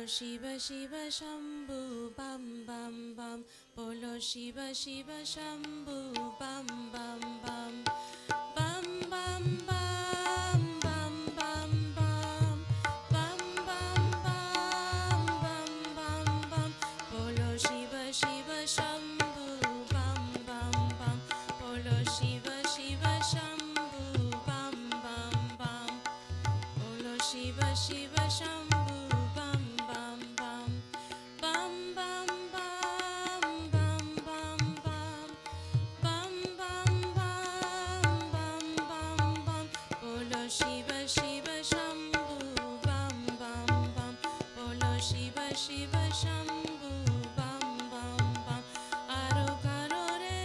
Shiva Shiva Shambhu Bam Bam Bam. Bolo Shiva Shiva Shambhu Bam Bam Bam. Bam Bam Bam Bam Bam Bam. Bam Bam Bam Bam Bam Bam. Bolo Shiva Shiva Shambhu Bam Bam Bam. Bolo Shiva Shiva Shambhu Bam Bam Bam. Bolo Shiva Shiva Shambhu Bam Bam Bam. Bam Bam Bam Bam Bam Bam. Bam Bam Bam Bam Bam Bam. Bolo Shiva Shiva Shambhu Bam Bam Bam. Bolo Shiva Shiva Shambhu Bam Bam Bam. Aro karo re,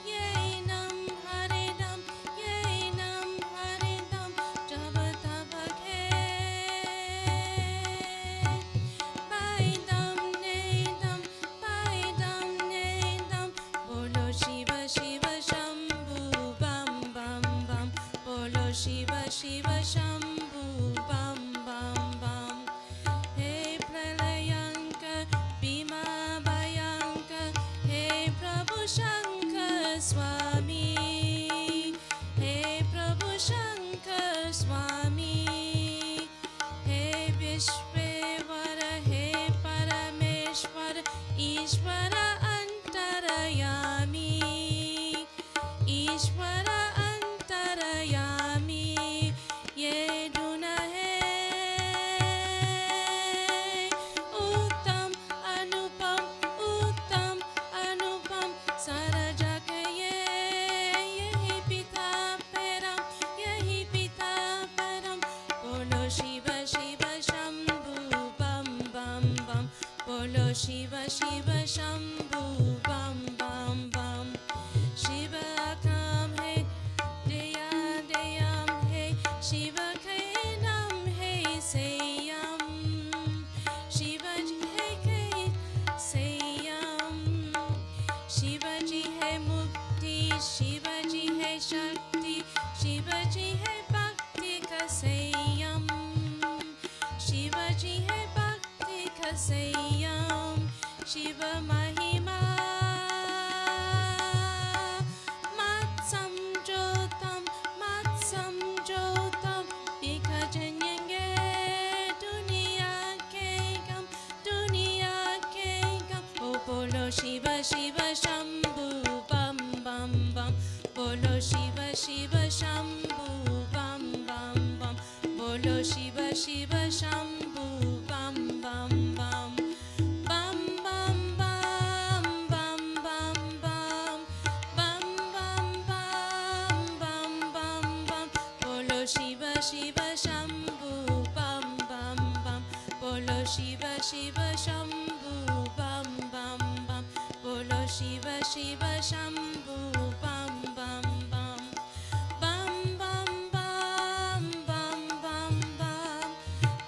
ye nam hare nam, ye nam hare nam, jaba taba khe. Bai dam ne dam, bai dam ne dam. Bolo Shiva Shiva Shambhu Bam Bam Bam. Bolo Shiva Shiva Shambhu Bam Bam Bam. Hey Pralayankar, Bhima Bhayankar, Hey Prabhu Shankar Swami, Hey Prabhu Shankar Swami, Hey Vishwevara, Hey Parameshwar, Ishvara Antarayami, Ishvara Antarayami, Ye Duna Hai, Uttam Anupam, Uttam Anupam, Saraja ke Yehi Pita Param, Yehi Pita Param. Bolo Shiva Shiva Shambhu Bam Bam Bam. Bolo Shiva Shiva Shambhu Bam Bam Bam. Shiva Kam Hai, Deya Deyam Hai, Shiva Kainam Hai Seyam, Shiva Ji Hai Kai Seyam, Shiva Ji Hai Mukti, Shiva Ji Hai Shakti, Shiva Ji Hai Bhakti Ka Seyam, Shiva Ji Hai Bhakti Ka Seyam, Shiva Mahima Matsam Jotam, Matsam Jotam, Bikajanyange Duniya Kegam, Duniya Kegam. Oh Bolo Shiva Shiva Shambhu Bam Bam Bam. Bolo Shiva Shiva Shambhu Bam Bam Bam. Bolo Shiva Shiva Shambhu Bam Bam Bam. Bam Bam Bam Bam Bam Bam. Bam Bam Bam Bam Bam Bam. Bolo Shiva Shiva Shambhu Bam Bam Bam. Bolo Shiva Shiva Shambhu Bam Bam Bam. Bolo Shiva Shiva Shambhu Bam Bam Bam. Bam Bam Bam Bam Bam Bam.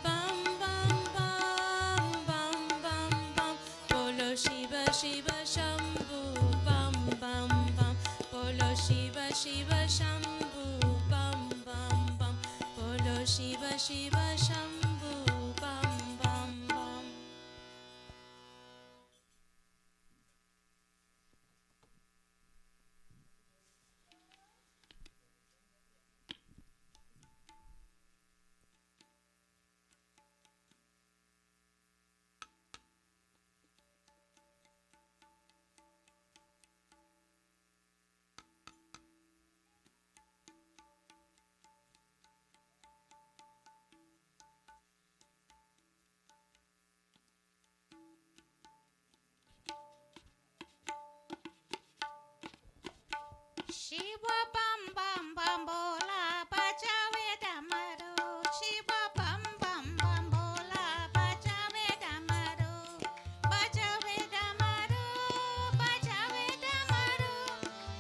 Bam Bam Bam Bam Bam Bam. Bolo Shiva Shiva Shambhu Bam Bam Bam. Bolo Shiva Shiva Shambhu Bam Bam Bam. Bolo Shiva Shiva Shambhu Bam Bam Bam. Shiva bam bam bam bola bajave damaru. Shiva bam bam bam bola bajave damaru. Bajave damaru, bajave damaru,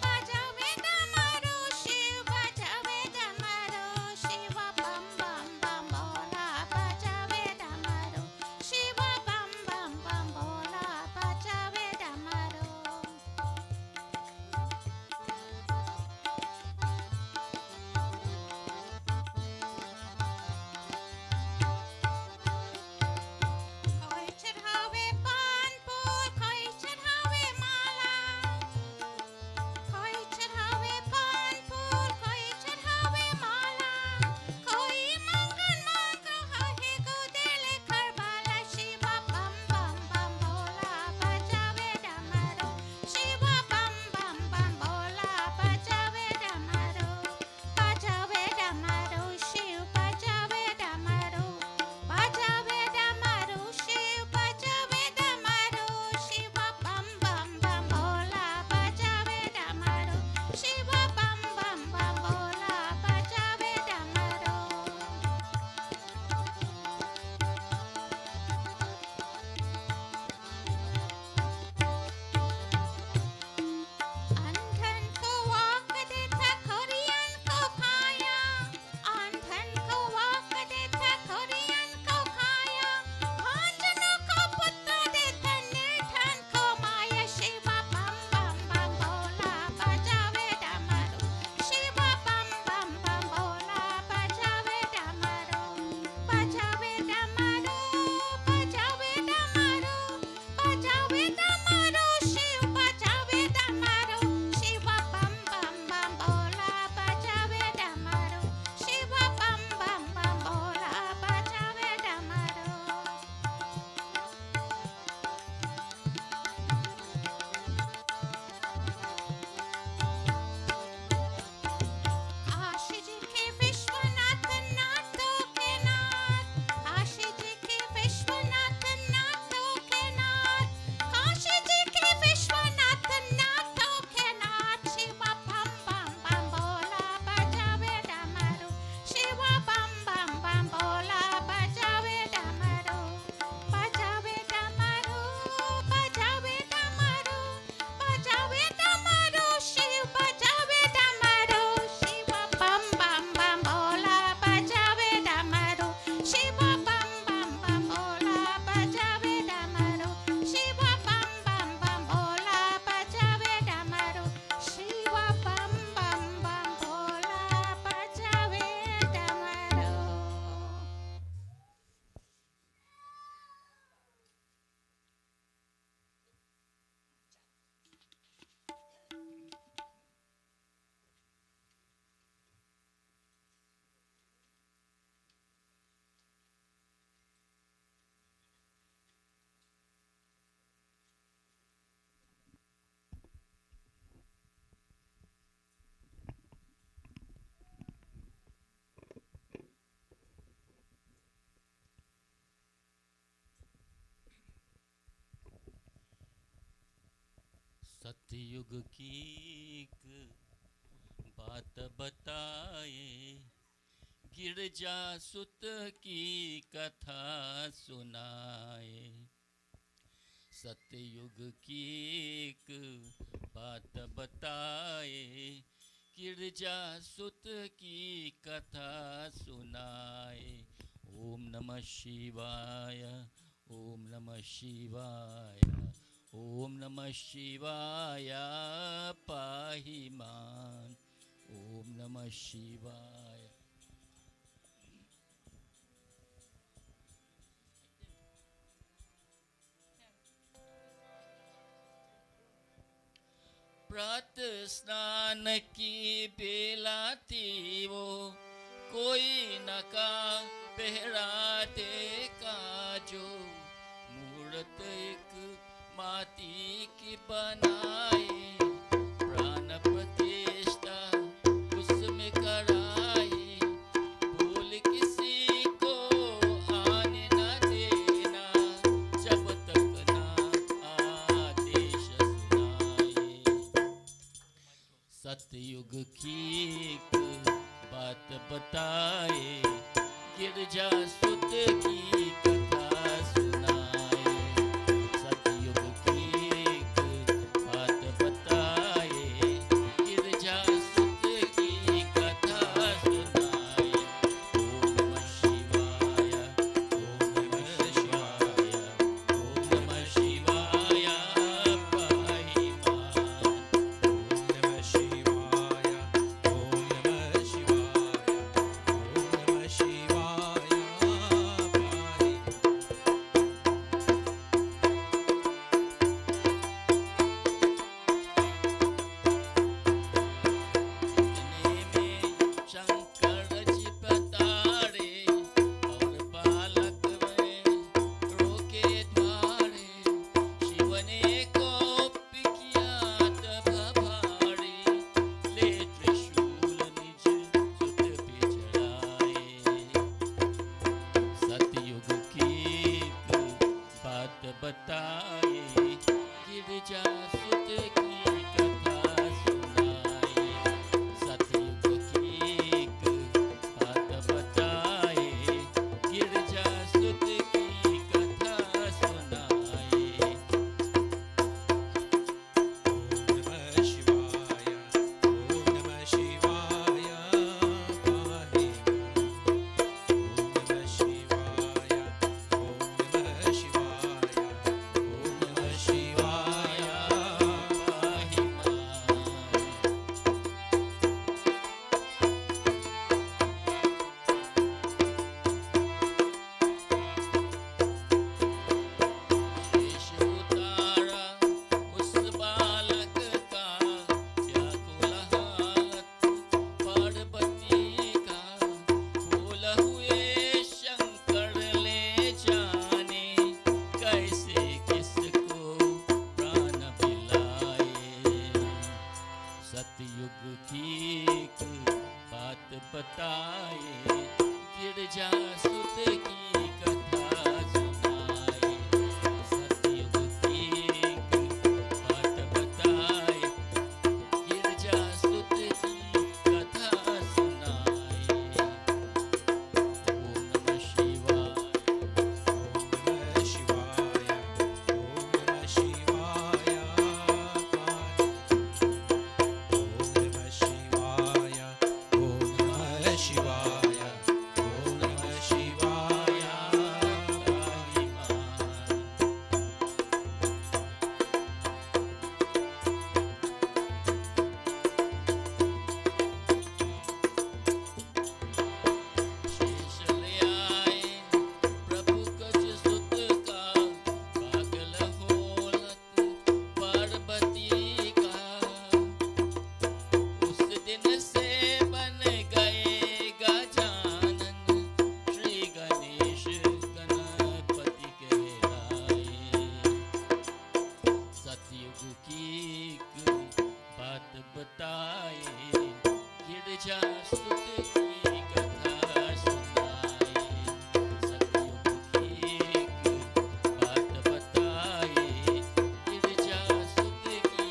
bajave damaru. Shiva bajave damaru. Shiva bam bam bam bola bajave damaru. Shiva bam bam bam bola bajave damaru. सतयुग की एक बात बताए, गिरजा सुत की कथा सुनाए। सतयुग की एक बात बताए, गिरजा सुत की कथा सुनाए। ओम नमः शिवाय, ओम नमः शिवाय, ओम नमः शिवाय पाहि मां। ओम नमः शिवाय। प्रातः स्नान की बेला थी वो, कोई नका पहरा देखा जो। मूर्त एक माटी की बनाई, प्राण प्रतिष्ठा उसमें कराई। भूल किसी को आने न देना, जब तक ना आदेश सुनाए। सतयुग की एक बात बताए, गिरजा सुत की कथा सुनाए। सतयुग की एक बात बताए, गिरजा सुत की कथा सुनाए। ओम नमः शिवाय, ओम नमः शिवाय, ओम नमः शिवाय पाहि मां। नमः शिवाय, ओम नमः शिवाय, ओम नमः शिवाय पाहि। इतने में शंकर जी पधारे, और बालक में रोके द्वारे। शिव ने कोप किया तब भारी, ले त्रिशूल निज सुत पे चढ़ाए। सतयुग की एक बात बताए, गिरजा सुत की कथा सुनाए। सतयुग की एक बात बताए, गिरजा सुत की कथा सुनाए। ओम नमः शिवाय, ओम नमः शिवाय पाहि मां। ओम नमः शिवाय, ओम नमः शिवाय, ओम नमः शिवाय पाहि मां। शेष उतारा उस बालक का, व्याकुल हालत पार्वती का। भूल हुए शंकर ले जाने, कैसे किसको प्राण पिलाए। सतयुग की एक बात बताए, गिरजा सुत की कथा सुनाए। सतयुग की एक बात बताए, गिरजा सुत की कथा सुनाए। ओम नमः शिवाय, ओम नमः शिवाय, ओम नमः शिवाय पाहि। ओम नमः शिवाय, ओम नमः शिवाय, ओम नमः शिवाय पाहि मां। शेष ले आए प्रभु कछ सुत का, पागल होलत पार्वती का। उस दिन से बन गए गजानन, श्री गणेश गणपति कहलाए। सतयुग की एक बात बताए, गिरजा सुत की कथा सुनाए। सतयुग की एक बात बताए, गिरजा सुत की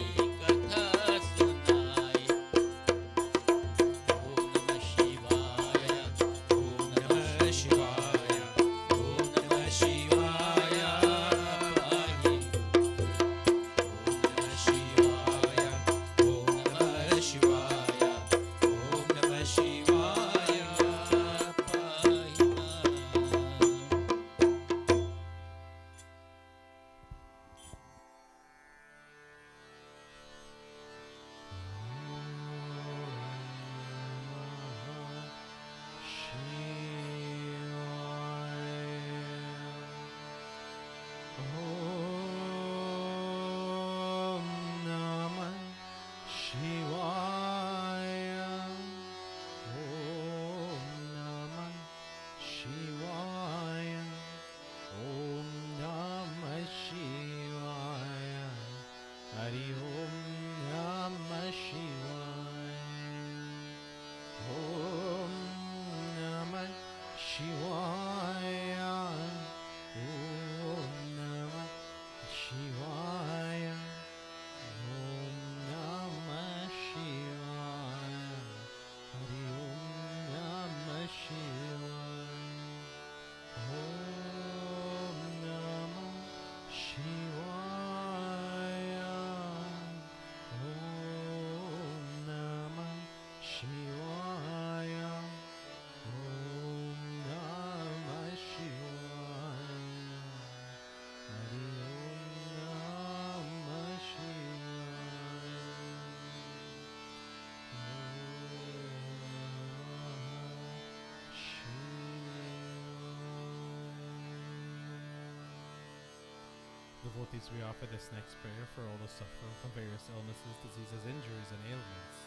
devotees, we offer this next prayer for all those suffering from various illnesses, diseases, injuries, and ailments.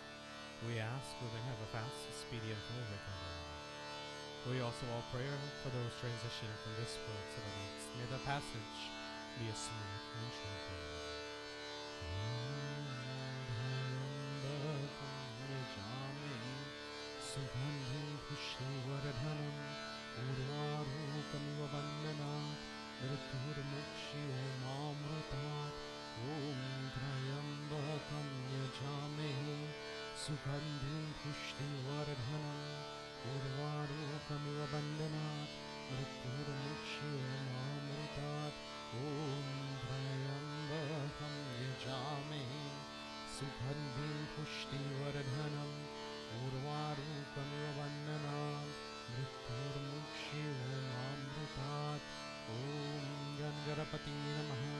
We ask that they have a fast, speedy, and full recovery. We also all pray for those transitioning from this world to the next. May the passage be a smooth and tranquil. Sugandhim pushti vardhanam urvarukamiva bandhanat mrityurmukshyamamritat Om Trayambakam yajamahe Sugandhim pushti vardhanam urvarukamiva bandhanat mrityurmukshyamamritat Om Gangarapati namaha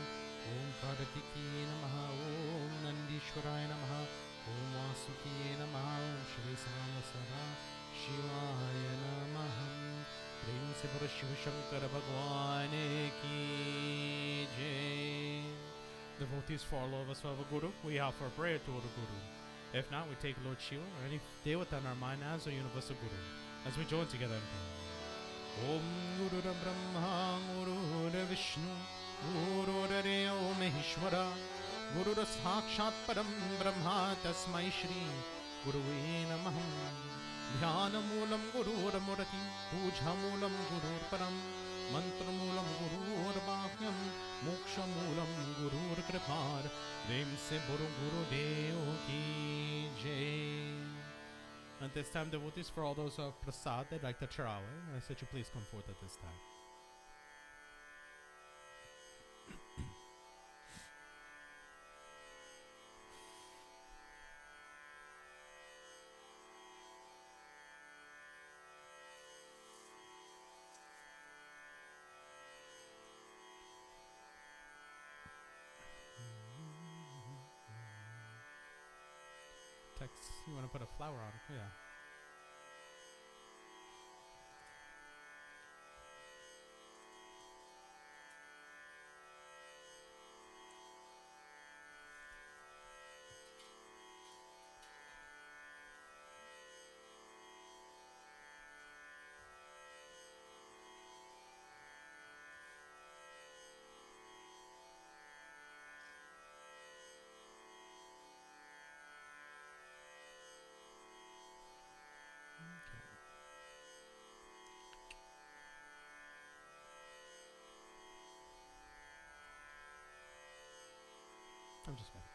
Om Kartiki namaha Om Nandishwaraya namaha Om Vasukiye Namaha Om Shri Samasara Shivaya Namaha Prem se bolo Shiva Shankti Bhagwan ki jai. Devotees, for all of us who have a guru, we offer a prayer to the guru. If not, we take Lord Shiva or any devata in our mind as a universal guru, as we join together in prayer. Om Guru Brahma Guru Vishnu Guru Deo Maheshwara Guru Sakshat Param Brahma Tasmai Shri Guruve Namah. Dhyana Moolam Gurur Murati Puja Moolam Gurur Param Mantra Moolam Gurur Bhakyam Moksha Moolam Gurur Kripar Prem se bolo Guru Deo ki jai. At this time, devotees, for all those who have prasad they'd like to try away, I said you please come forth at this time. Tex, you want to put a flower on it? Yeah. I'm just waiting.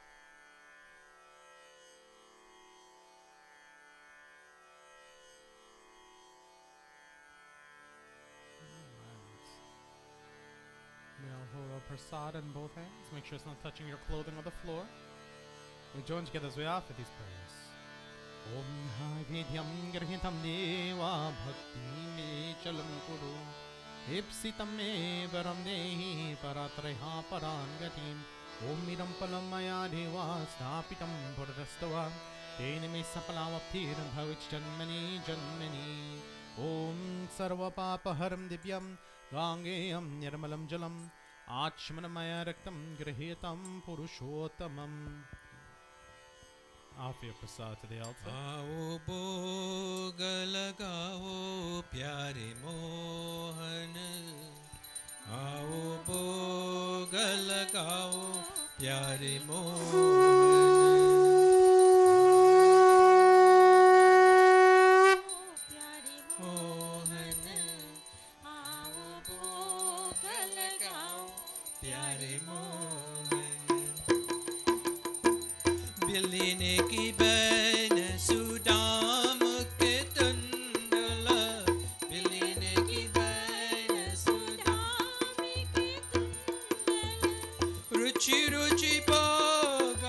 We'll hold our prasad in both hands. Make sure it's not touching your clothing or the floor. We join together as we offer these prayers. Om Hai Vidyam Grahitam Deva Bhakti Me Chalam Kuru Ipsitam Me Varam Dehi Paratreha Parangatim Om Idam Palam Maya Deva Stapitam Buddhastava Tene Me Sapalavaptiram Bhavich Janmani Janmani Om Sarva Papa Haram Divyam Gangeyam Nirmalam Jalam Achmanamaya Raktam Grahitam Purushottamam. Offer your prasad to the altar. आओ भोग लगाओ प्यारे मोहन आओ भोग लगाओ प्यारे मोहन आओ भोग लगाओ प्यारे मोहन बिलीने की बैन सुदाम के तंडला बिलीने की बैन सुदाम के तंडला रुचि रुचि भोग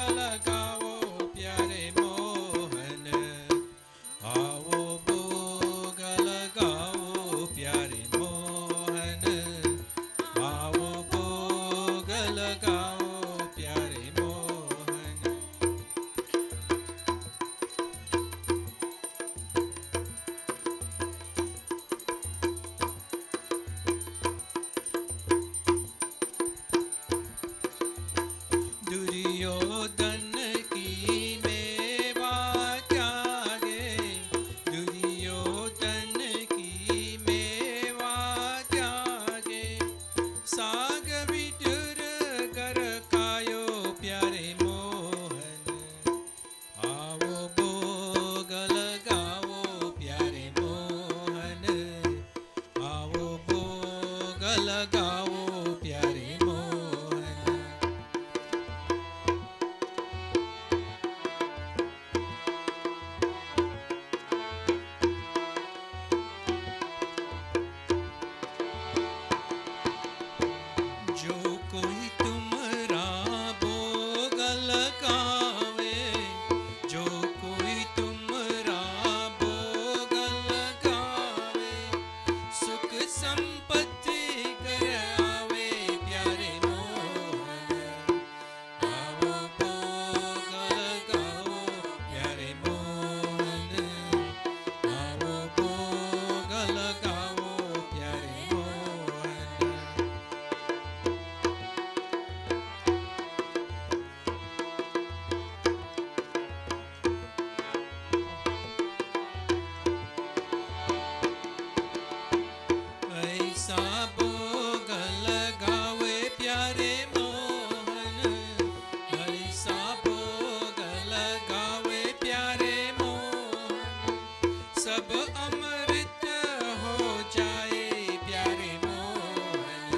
सब अमृत हो जाए प्यारे मोहन।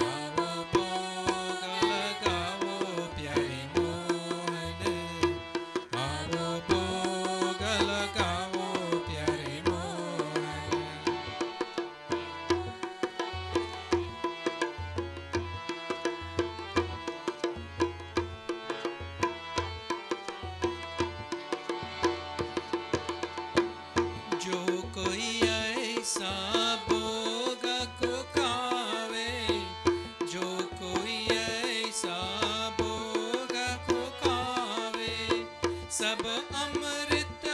आओ भोग लगाओ प्यारे मोहन। आओ भोग लगाओ प्यारे मोहन। जो कोई ऐसा भोग को खावे, जो कोई ऐसा भोग को खावे, सब अमृत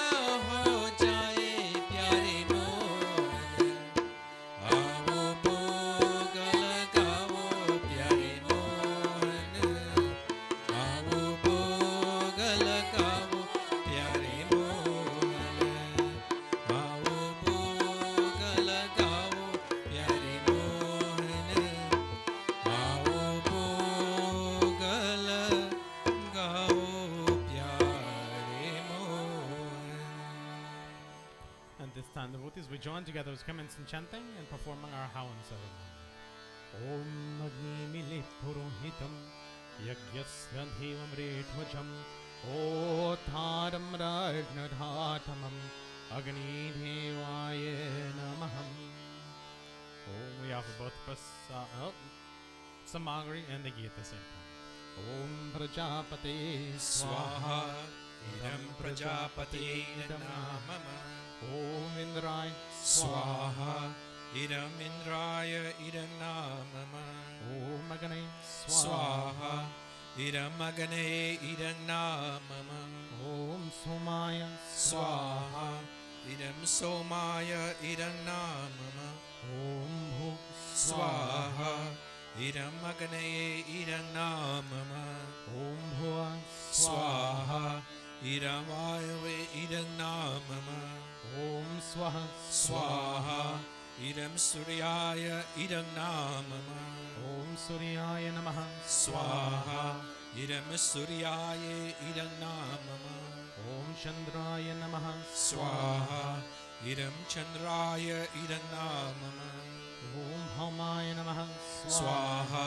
हो जाए प्यारे मोहन। आओ भोग लगाओ प्यारे मोहन। आओ भोग लगाओ प्यारे मोहन। आओ भोग लगाओ प्यारे मोहन। आओ भोग लगाओ प्यारे Mohan. And this time, devotees, we join together as commencing chanting and performing our Havan ceremony. ॐ अग्निमिले पुरोहितं यज्ञस्य देवमृध्वजम् ओत्थारं राजनधातमम् अग्निदेवाय नमः। We offer both Samagri and the ghee at the same time. ॐ प्रजापते स्वाहा स्वाहा इदं प्रजापते नमः। ॐ इन्द्राय स्वाहा इदम् इन्द्राय इदं नमः। ॐ अग्ने स्वाहा इदम् अग्ने इदं नमः। ॐ सोमाय स्वाहा इदं सोमाय इदं नमः। ॐ भू स्वाहा इदम् अग्ने इदं नमः। ॐ भुव स्वाहा इदं वायवे इदं नमः। ॐ स्वः स्वाहा इदं सूर्याय इदं नमः। ॐ सूर्याय नमः स्वाहा इदं सूर्याय इदं नमः। ॐ चन्द्राय नमः स्वाहा इदं चन्द्राय इदं नमः। ॐ भौमाय नमः स्वाहा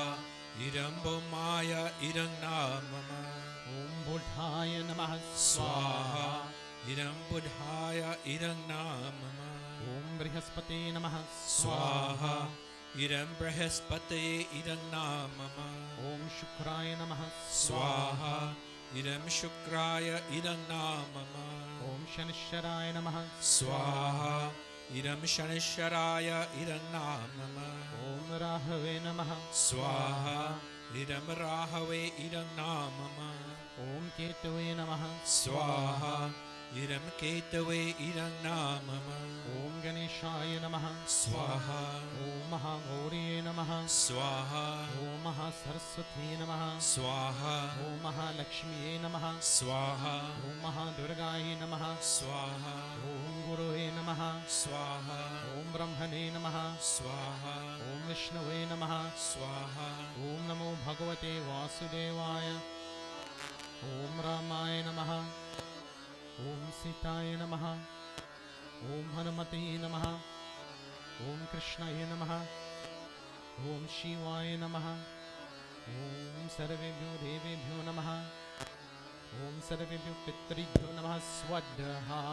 इदं भौमाय इदं नमः। ॐ बुद्धाय नमः स्वाहा इदं बुद्धाय इदं नमः। ॐ बृहस्पते नमः स्वाहा इदं बृहस्पते इदं नमः। ॐ शुक्राय नमः स्वाहा इदं शुक्राय इदं नमः। ॐ शनिश्चराय नमः स्वाहा इदं शनिश्चराय इदं नमः। ॐ राहवे नमः स्वाहा इदं राहवे इदं नमः। ॐ केतवे नमः स्वाहा इदं केतवे इदं नमः। ॐ गणेशाय नमः स्वाहा ॐ महागौर्ये नमः स्वाहा ॐ महासरस्वती नमः स्वाहा ॐ महालक्ष्म्ये नमः स्वाहा ॐ महादुर्गायै नमः स्वाहा ॐ गुरुवे नमः स्वाहा ॐ ब्रह्मणे नमः स्वाहा ॐ विष्णवे नमः स्वाहा ॐ नमो भगवते वासुदेवाय ॐ रामाय नमः ॐ सीताय नमः ॐ हनुमते नमः ॐ कृष्णाय नमः ॐ शिवाय नमः ॐ सर्वेभ्यो देवेभ्यो नमः ॐ सर्वेभ्यो पितृभ्यो नमः स्वधा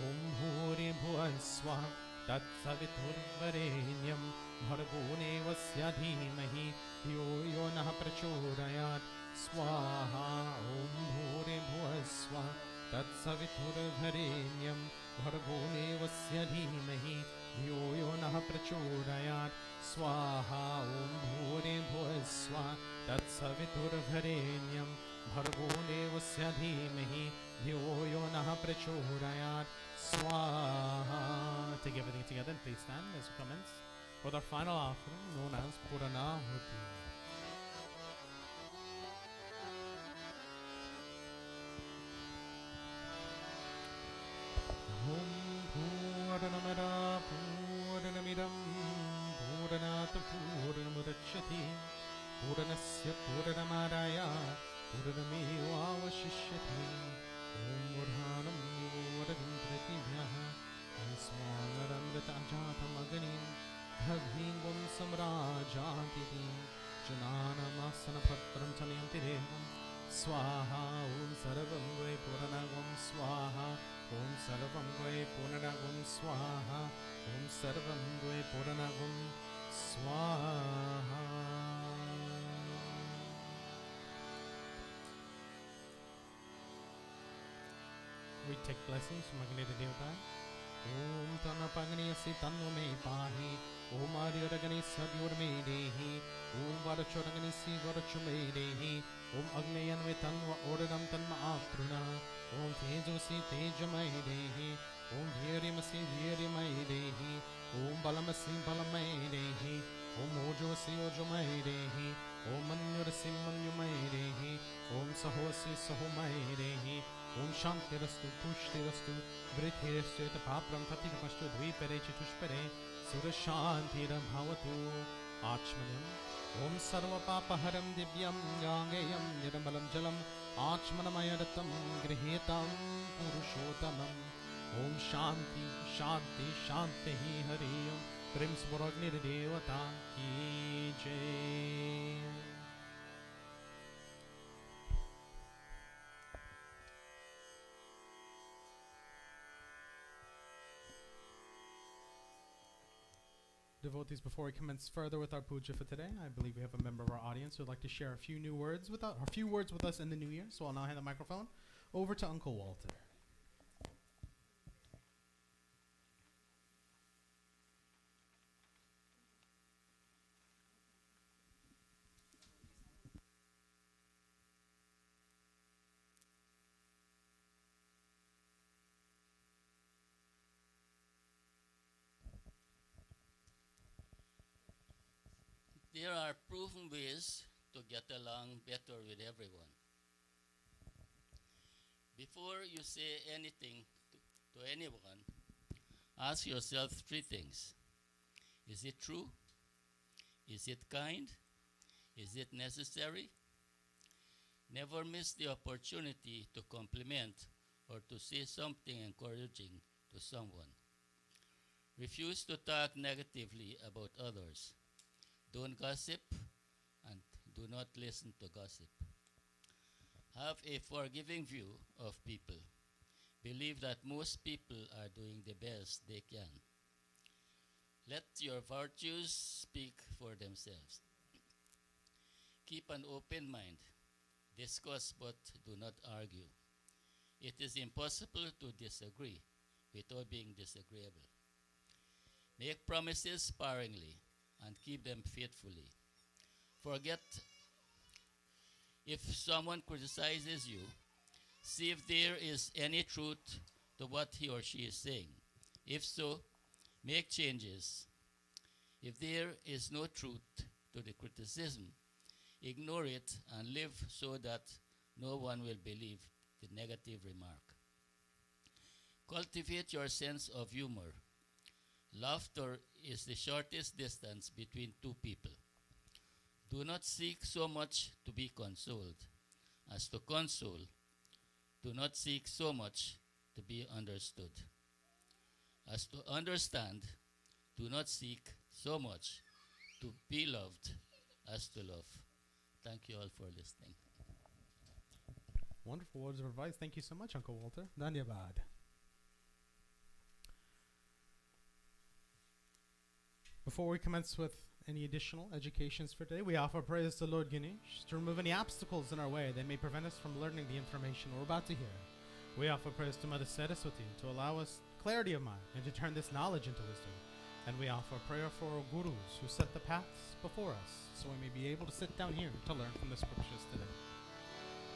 ॐ भूरिभुवः स्वः तत्सवितुर्वरेण्यं भर्गो देवस्य धीमहि धियो यो नः प्रचोदयात् स्वाहा ॐ भूरिभुवः स्वः तत्सवितुर्वरेण्यं भर्गो देवस्य धीमहि धियो यो नः प्रचोदयात् स्वाहा ॐ भूरिभुवः स्वः तत्सवितुर्वरेण्यं भर्गो देवस्य धीमहि धियो यो नः प्रचोदयात् स्वाहा. Take everything together and please stand as we commence with our final offering known as Puranahuti. ॐ पूर्णमदा पूर्णमिदं पूर्णात् पूर्णमुदच्यते पूर्णस्य पूर्णमादाय पूर्णमेवावशिष्यते ॐ बुधानं वरदं प्रतिभ्यः Swaha, Om Sarvam Dve Puranagam Swaha, Om Sarvam Dve Puranagam Swaha, Om Sarvam Dve Puranagam Swaha. We take blessings from Agneta Devata. Om Tana Paganisi Tanu Me Pahi, Om Aryaragani Sadyur Me Dehi, Om Varachoraganisi Varachu Me Dehi, Om Agneyan Vetanva Oradam Tanma Atruna, Om Tejosi Tejamai Dehi, Om Dhirimasi Dhirimai Dehi, Om Balamasi Balamai Dehi, Om Ojovasi Ojomai Dehi, Om Manyurasi Manyumai Dehi, Om Sahosi Sahomai Dehi, Om Shantirastu Pushtirastu Vritirastu Tapapram Tatiramastu Dvipere Chitushpere Surashantira Bhavatu Achmanam Om Sarva Papaharam Divyam Gangayam Nirmalam Jalam Achmanamayadatam Grihetam Purushotamam Om Shanti Shanti Shanti Hari Om Prem Smoragni Devata Ki Jai. Devotees, before we commence further with our puja for today, I believe we have a member of our audience who would like to share a few words with us in the new year. So I'll now hand the microphone over to Uncle Walter. There are proven ways to get along better with everyone. Before you say anything to anyone, ask yourself three things. Is it true? Is it kind? Is it necessary? Never miss the opportunity to compliment or to say something encouraging to someone. Refuse to talk negatively about others. Don't gossip and do not listen to gossip. Have a forgiving view of people. Believe that most people are doing the best they can. Let your virtues speak for themselves. Keep an open mind. Discuss but do not argue. It is impossible to disagree without being disagreeable. Make promises sparingly and keep them faithfully. Forget if someone criticizes you, see if there is any truth to what he or she is saying. If so, make changes. If there is no truth to the criticism, ignore it and live so that no one will believe the negative remark. Cultivate your sense of humor. Laughter is the shortest distance between two people. Do not seek so much to be consoled as to console. Do not seek so much to be understood as to understand. Do not seek so much to be loved as to love. Thank you all for listening. Wonderful words of advice. Thank you so much, Uncle Walter. Dhanyabad. Before we commence with any additional educations for today, we offer praise to Lord Ganesh to remove any obstacles in our way that may prevent us from learning the information we're about to hear. We offer praise to Mother Saraswati to allow us clarity of mind and to turn this knowledge into wisdom. And we offer prayer for our gurus who set the paths before us, so we may be able to sit down here to learn from the scriptures today.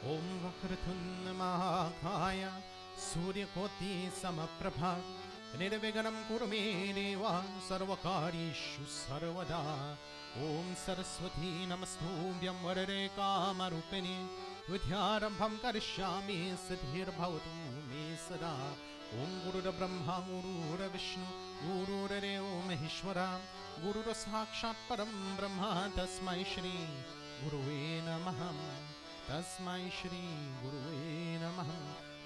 Om Vakratun Mahakaya Surya Koti Samaprabha Nirviganam Kurme Deva Sarvakarishu Sarvada Om Saraswati Namastubhyam Varare Kamarupini Vidyarambham Karishyami Siddhir Bhavatu Me Sada Om Guru Brahma Guru Vishnu Guru Deo Maheshwara Guru Sakshat Param Brahma Tasmai Shri Guruve Namah Tasmai Shri Guruve Namah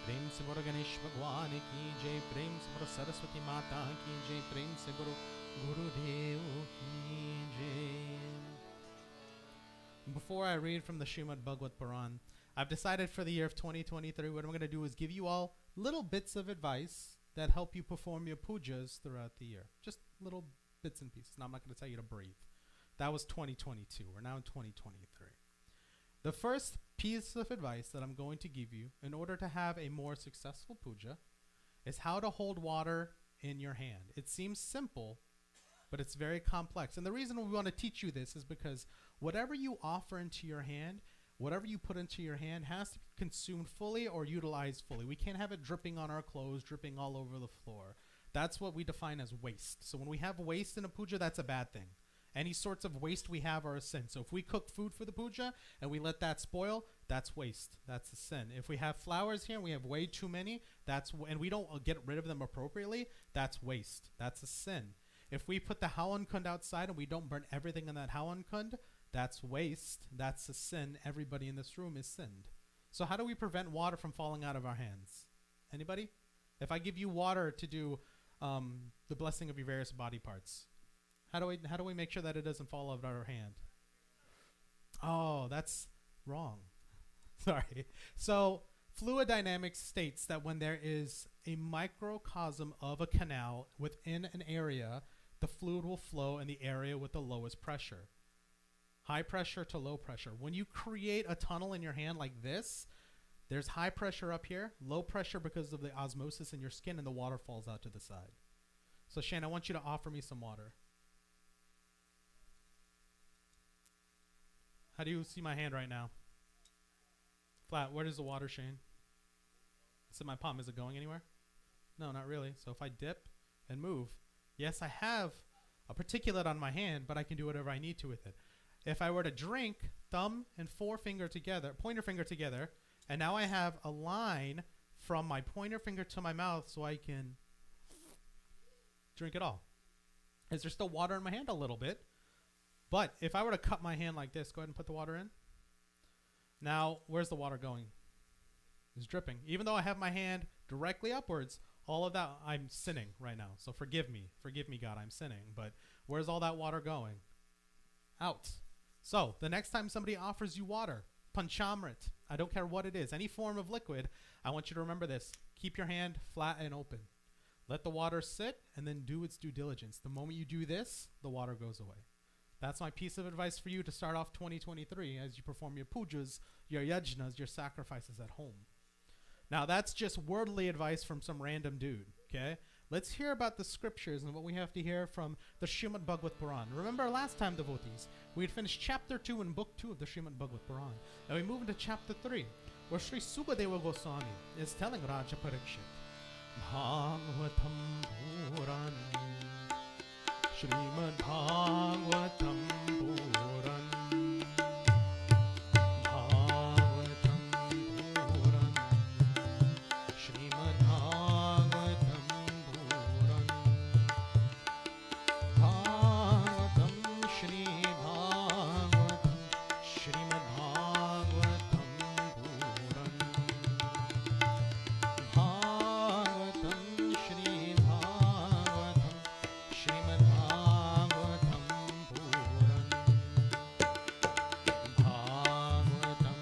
Prem se Guru Ganesh Bhagwan ki jai, Prem se Guru Saraswati Mata ki jai, Prem se Guru Dev ki jai. Before I read from the Srimad Bhagavad Puran, I've decided for the year of 2023, what I'm going to do is give you all little bits of advice that help you perform your pujas throughout the year. Just little bits and pieces. Now, I'm not going to tell you to breathe. That was 2022. We're now in 2023. The first piece of advice that I'm going to give you in order to have a more successful puja is how to hold water in your hand. It seems simple, but it's very complex. And the reason we want to teach you this is because whatever you offer into your hand, whatever you put into your hand has to be consumed fully or utilized fully. We can't have it dripping on our clothes, dripping all over the floor. That's what we define as waste. So when we have waste in a puja, that's a bad thing. Any sorts of waste we have are a sin. So if we cook food for the puja and we let that spoil, that's waste. That's a sin. If we have flowers here and we have way too many, and we don't get rid of them appropriately, that's waste. That's a sin. If we put the hawan kund outside and we don't burn everything in that hawan kund, that's waste. That's a sin. Everybody in this room is sinned. So how do we prevent water from falling out of our hands? Anybody? If I give you water to do the blessing of your various body parts, how do we make sure that it doesn't fall out of our hand? Oh, that's wrong. Sorry. So fluid dynamics states that when there is a microcosm of a canal within an area, the fluid will flow in the area with the lowest pressure. High pressure to low pressure. When you create a tunnel in your hand like this, there's high pressure up here, low pressure because of the osmosis in your skin, and the water falls out to the side. So Shane, I want you to offer me some water. How do you see my hand right now? Flat. Where does the water, Shane? It's in my palm. Is it going anywhere? No, not really. So if I dip and move, yes, I have a particulate on my hand, but I can do whatever I need to with it. If I were to drink, thumb and pointer finger together, and now I have a line from my pointer finger to my mouth so I can drink it all. Is there still water in my hand? A little bit. But if I were to cup my hand like this, go ahead and put the water in. Now, where's the water going? It's dripping. Even though I have my hand directly upwards, all of that, I'm sinning right now. So forgive me. Forgive me, God, I'm sinning. But where's all that water going? Out. So the next time somebody offers you water, panchamrit, I don't care what it is, any form of liquid, I want you to remember this. Keep your hand flat and open. Let the water sit and then do its due diligence. The moment you do this, the water goes away. That's my piece of advice for you to start off 2023 as you perform your pujas, your yajnas, your sacrifices at home. Now, that's just worldly advice from some random dude, okay? Let's hear about the scriptures and what we have to hear from the Srimad Bhagavad Puran. Remember last time, devotees, we had finished chapter 2 in book 2 of the Srimad Bhagavad Puran. And we move into chapter 3, where Sri Sukadeva Goswami is telling Raja Parikshit, Bhagavatam Puran, Srimad Bhagavatam Puran, Bhagavatam Puran, Srimad Bhagavatam Puran, Bhagavatam Shri Bhagavatam, Srimad Bhagavatam Puran, Bhagavatam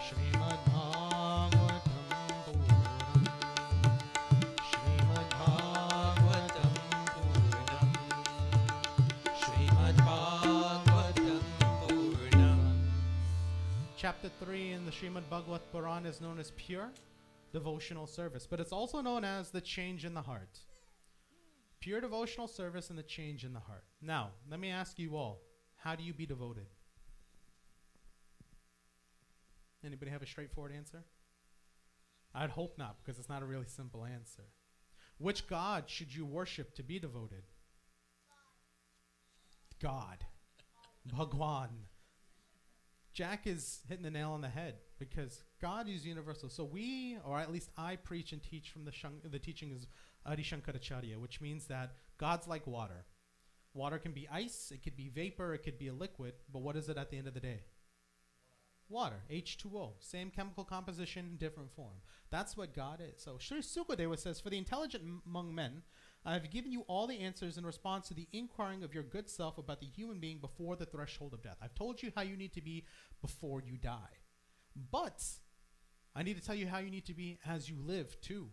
Shri Bhagavatam, Srimad Bhagavatam Puran, Bhagavatam Puran, Srimad Bhagavatam Puran, Srimad Bhagavatam Puran, Srimad Bhagavatam Puran. Chapter 3 in the Srimad Bhagavad Puran is known as pure devotional service, but it's also known as the change in the heart. Pure devotional service and the change in the heart. Now, let me ask you all, how do you be devoted? Anybody have a straightforward answer? I'd hope not, because it's not a really simple answer. Which God should you worship to be devoted? God. Bhagwan. Jack is hitting the nail on the head because God is universal. So we, or at least I, preach and teach from the teachings of Adi Shankaracharya, which means that God's like water. Water can be ice, it could be vapor, it could be a liquid, but what is it at the end of the day? Water, H2O, same chemical composition, different form. That's what God is. So Sri Sukadeva says, for the intelligent among men, I have given you all the answers in response to the inquiring of your good self about the human being before the threshold of death. I've told you how you need to be before you die. But I need to tell you how you need to be as you live too.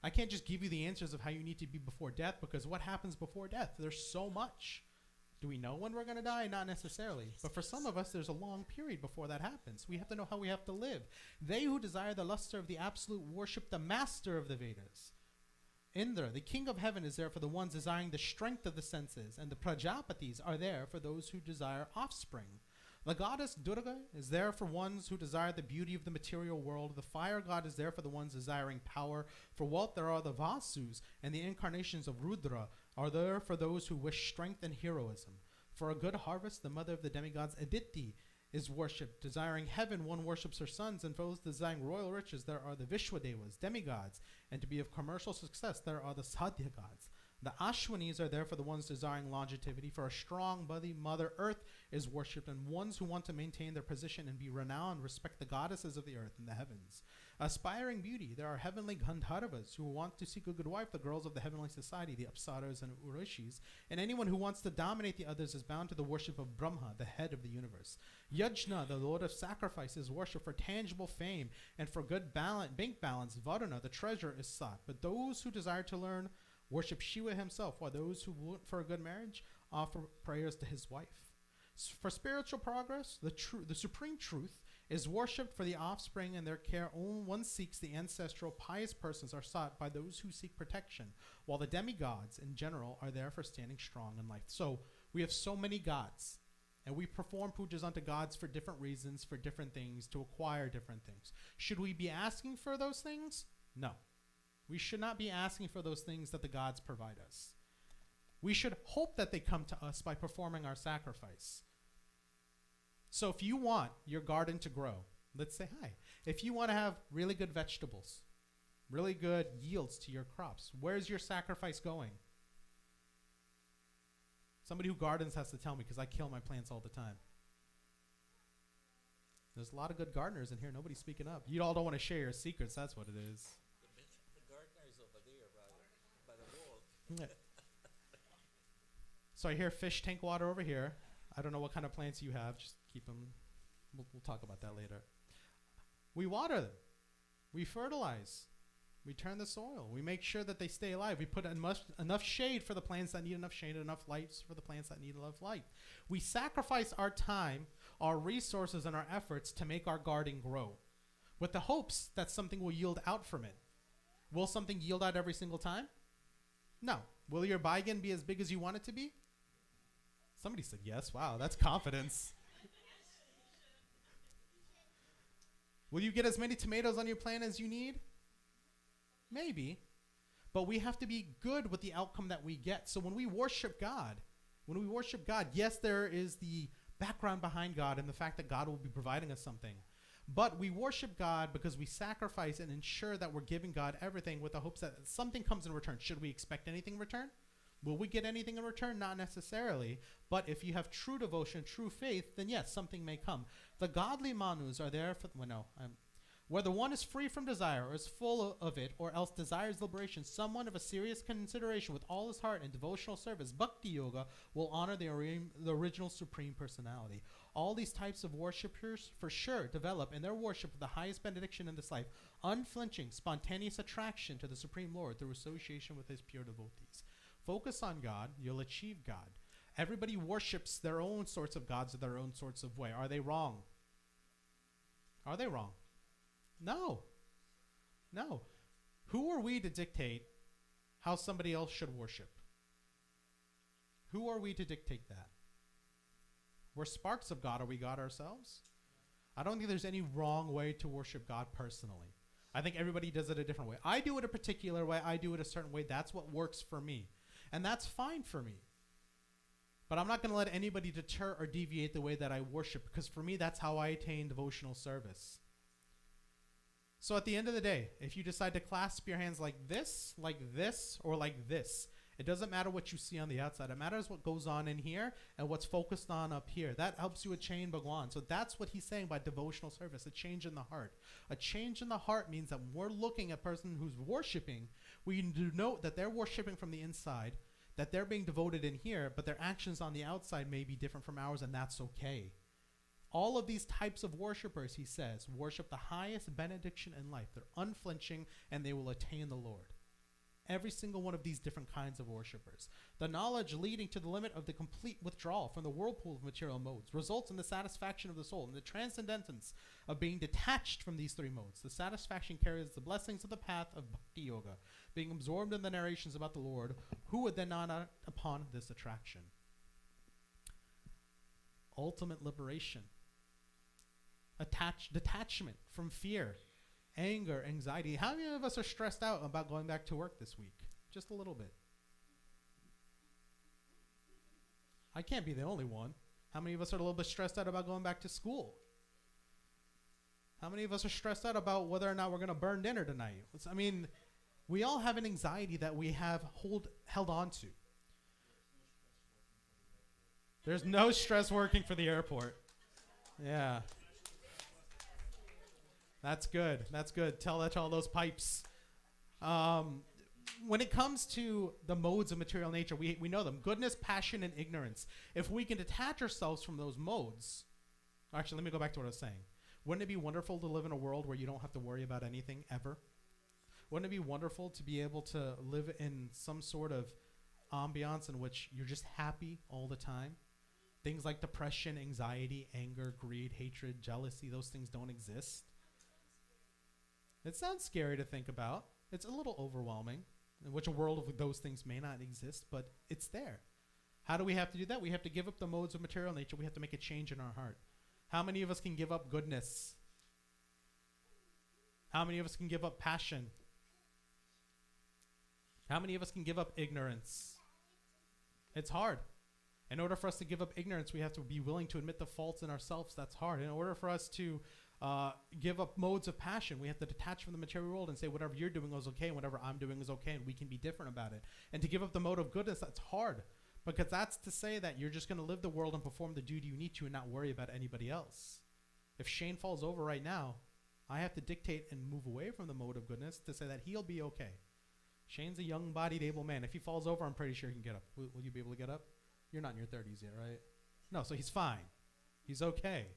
I can't just give you the answers of how you need to be before death, because what happens before death? There's so much. Do we know when we're going to die? Not necessarily. But for some of us, there's a long period before that happens. We have to know how we have to live. They who desire the luster of the absolute worship the master of the Vedas. Indra, the king of heaven, is there for the ones desiring the strength of the senses, and the Prajapatis are there for those who desire offspring. The goddess Durga is there for ones who desire the beauty of the material world. The fire god is there for the ones desiring power. For wealth there are the Vasus, and the incarnations of Rudra are there for those who wish strength and heroism. For a good harvest, the mother of the demigods Aditi is worshipped. Desiring heaven, one worships her sons, and for those desiring royal riches, there are the Vishwadevas, demigods, and to be of commercial success, there are the Sadhya gods. The Ashwanis are there for the ones desiring longevity. For a strong body, Mother Earth is worshipped, and ones who want to maintain their position and be renowned respect the goddesses of the earth and the heavens. Aspiring beauty, there are heavenly Gandharvas who want to seek a good wife, the girls of the heavenly society, the Apsaras and Urishis, and anyone who wants to dominate the others is bound to the worship of Brahma, the head of the universe. Yajna, the lord of sacrifice, is worshipped for tangible fame, and for good bank balance, Varuna, the treasure, is sought. But those who desire to learn worship Shiva himself, while those who want for a good marriage offer prayers to his wife. For spiritual progress, the supreme truth is worshipped for the offspring and their care. Only one seeks the ancestral pious persons are sought by those who seek protection, while the demigods in general are there for standing strong in life. So we have so many gods, and we perform pujas unto gods for different reasons, for different things, to acquire different things. Should we be asking for those things? No. We should not be asking for those things that the gods provide us. We should hope that they come to us by performing our sacrifice. So if you want your garden to grow, let's say hi. If you want to have really good vegetables, really good yields to your crops, where's your sacrifice going? Somebody who gardens has to tell me, because I kill my plants all the time. There's a lot of good gardeners in here. Nobody's speaking up. You all don't want to share your secrets. That's what it is. Yeah. So I hear fish tank water over here. I don't know what kind of plants you have. Just keep them. We'll talk about that later. We water them. We fertilize. We turn the soil. We make sure that they stay alive. We put enough shade for the plants that need enough shade, enough light for the plants that need enough light. We sacrifice our time, our resources, and our efforts to make our garden grow, with the hopes that something will yield out from it. Will something yield out every single time? No. Will your baigan be as big as you want it to be? Somebody said yes. Wow, that's confidence. Will you get as many tomatoes on your plant as you need? Maybe. But we have to be good with the outcome that we get. So when we worship God, yes, there is the background behind God and the fact that God will be providing us something. But we worship God because we sacrifice and ensure that we're giving God everything with the hopes that something comes in return. Should we expect anything in return? Will we get anything in return? Not necessarily. But if you have true devotion, true faith, then yes, something may come. The godly manus are there for, whether one is free from desire or is full of it, or else desires liberation, someone of a serious consideration with all his heart and devotional service, bhakti yoga, will honor the original supreme personality. All these types of worshippers for sure develop in their worship of the highest benediction in this life, unflinching, spontaneous attraction to the Supreme Lord through association with his pure devotees. Focus on God, you'll achieve God. Everybody worships their own sorts of gods in their own sorts of way. Are they wrong? Are they wrong? No. No. Who are we to dictate how somebody else should worship? Who are we to dictate that? We're sparks of God. Are we God ourselves? I don't think there's any wrong way to worship God personally. I think everybody does it a different way. I do it a particular way. I do it a certain way. That's what works for me. And that's fine for me. But I'm not going to let anybody deter or deviate the way that I worship, because for me, that's how I attain devotional service. So at the end of the day, if you decide to clasp your hands like this, or like this, It doesn't matter what you see on the outside. It matters what goes on in here and what's focused on up here. That helps you attain Bhagwan. So that's what he's saying by devotional service, a change in the heart. A change in the heart means that when we're looking at a person who's worshiping, we do note that they're worshiping from the inside, that they're being devoted in here, but their actions on the outside may be different from ours, and that's okay. All of these types of worshipers, he says, worship the highest benediction in life. They're unflinching, and they will attain the Lord. Every single one of these different kinds of worshipers. The knowledge leading to the limit of the complete withdrawal from the whirlpool of material modes results in the satisfaction of the soul and the transcendence of being detached from these three modes. The satisfaction carries the blessings of the path of Bhakti Yoga, being absorbed in the narrations about the Lord, who would then act upon this attraction. Ultimate liberation. Detachment from fear, anger, anxiety. How many of us are stressed out about going back to work this week? Just a little bit. I can't be the only one. How many of us are a little bit stressed out about going back to school? How many of us are stressed out about whether or not we're going to burn dinner tonight? I mean, we all have an anxiety that we have held on to. There's no stress working for the airport. Yeah. That's good. That's good. Tell that to all those pipes. When it comes to the modes of material nature, we know them. Goodness, passion, and ignorance. If we can detach ourselves from those modes... Actually, let me go back to what I was saying. Wouldn't it be wonderful to live in a world where you don't have to worry about anything ever? Wouldn't it be wonderful to be able to live in some sort of ambiance in which you're just happy all the time? Things like depression, anxiety, anger, greed, hatred, jealousy, those things don't exist. It sounds scary to think about. It's a little overwhelming, in which a world of those things may not exist, but it's there. How do we have to do that? We have to give up the modes of material nature. We have to make a change in our heart. How many of us can give up goodness? How many of us can give up passion? How many of us can give up ignorance? It's hard. In order for us to give up ignorance, we have to be willing to admit the faults in ourselves. That's hard. In order for us to give up modes of passion, we have to detach from the material world and say whatever you're doing is okay and whatever I'm doing is okay, and we can be different about it. And to give up the mode of goodness, that's hard, because that's to say that you're just going to live the world and perform the duty you need to and not worry about anybody else. If Shane falls over right now, I have to dictate and move away from the mode of goodness to say that he'll be okay. Shane's a young-bodied, able man. If he falls over, I'm pretty sure he can get up. Will you be able to get up? You're not in your 30s yet, right? No, so he's fine. He's okay.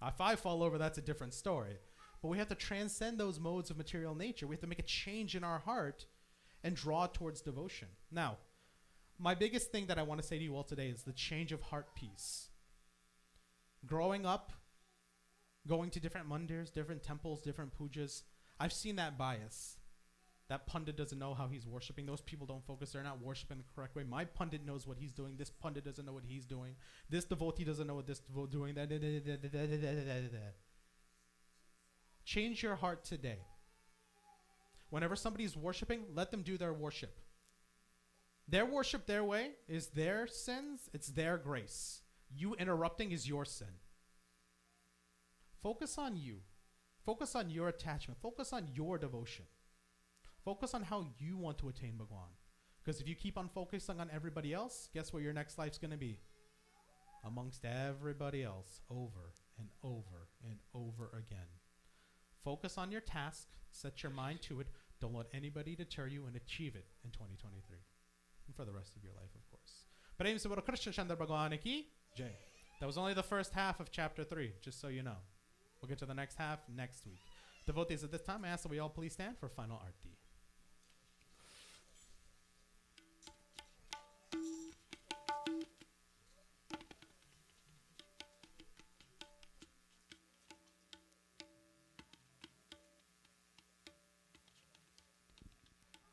If I fall over, that's a different story. But we have to transcend those modes of material nature. We have to make a change in our heart and draw towards devotion. Now, my biggest thing that I want to say to you all today is the change of heart piece. Growing up, going to different mandirs, different temples, different pujas, I've seen that bias. That pundit doesn't know how he's worshiping. Those people don't focus. They're not worshiping the correct way. My pundit knows what he's doing. This pundit doesn't know what he's doing. This devotee doesn't know what this devotee doing. Change your heart today. Whenever somebody's worshiping, let them do their worship. Their worship their way is their sins. It's their grace. You interrupting is your sin. Focus on you. Focus on your attachment. Focus on your devotion. Focus on how you want to attain Bhagwan. Because if you keep on focusing on everybody else, guess what your next life's going to be? Amongst everybody else, over and over and over again. Focus on your task. Set your mind to it. Don't let anybody deter you, and achieve it in 2023. And for the rest of your life, of course. Prem se Bolo Krishna Chandra Bhagwan ki Jai. That was only the first half of chapter 3, just so you know. We'll get to the next half next week. Devotees, at this time, I ask that we all please stand for final arti.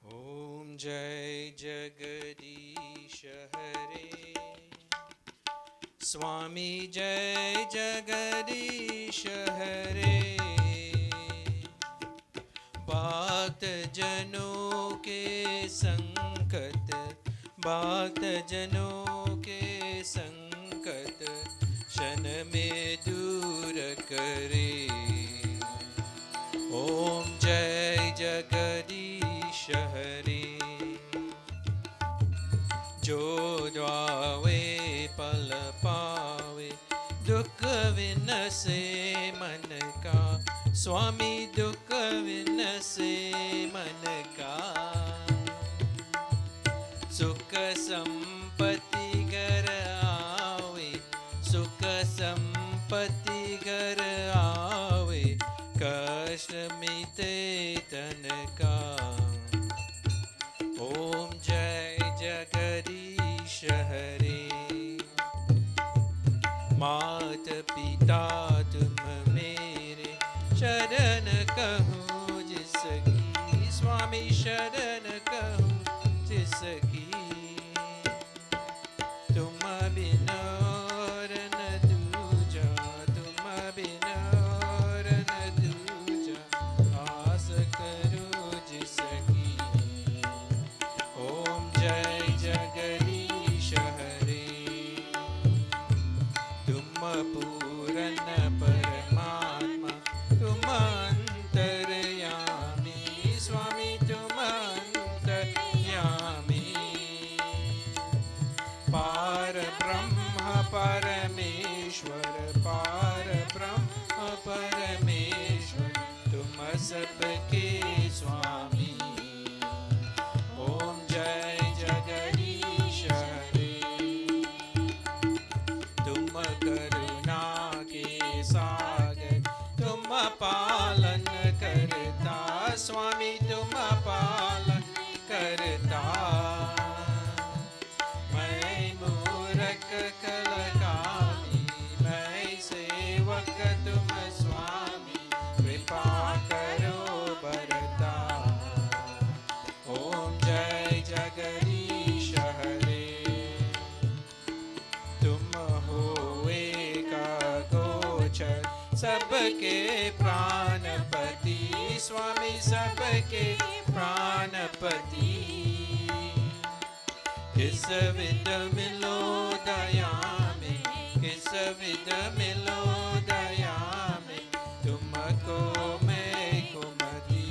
Om Jai Jagadish Hare Swami Jai Jagadish Hare Bhakt Jano ke sankat Bhakt Jano ke sankat Shan mein dur kare Om Jai Jagadish Hare जो द्वावे पल पावे दुख विनसे मन का स्वामी दुख विनसे मन का सुख संपत्ति घर आवे सुख संपत्ति घर आवे कष्ट मिटे तन का ओम जय जगदीश हरे मात पिता तुम मेरे शरण कहूँ जिसकी स्वामी शरण कहूँ जिसकी तुम बिन और न दूजा तुम बिन और न दूजा आस करो जिसकी ओम जय जगदीश हरे तुम पूर्ण परमात्मा तुम अंतर्यामी स्वामी तुम अंतर्यामी पार ब्रह्म परमेश्वर पार ब्रह्म परमेश्वर तुम सबके स्वामी ओम जय जगदीश हरे तुम करुणा के सागर तुम पालन करता स्वामी तुम पालन करता मैं मूरख कलकामी मैं सेवक तुम स्वामी कृपा करो बरता ओम जय जगदीश हरे तुम हो एका गोचर सबके प्राणपति स्वामी सबके प्राणपति किस विध मिलो दया में किस विध मिलो दया में तुमको मैं कुमति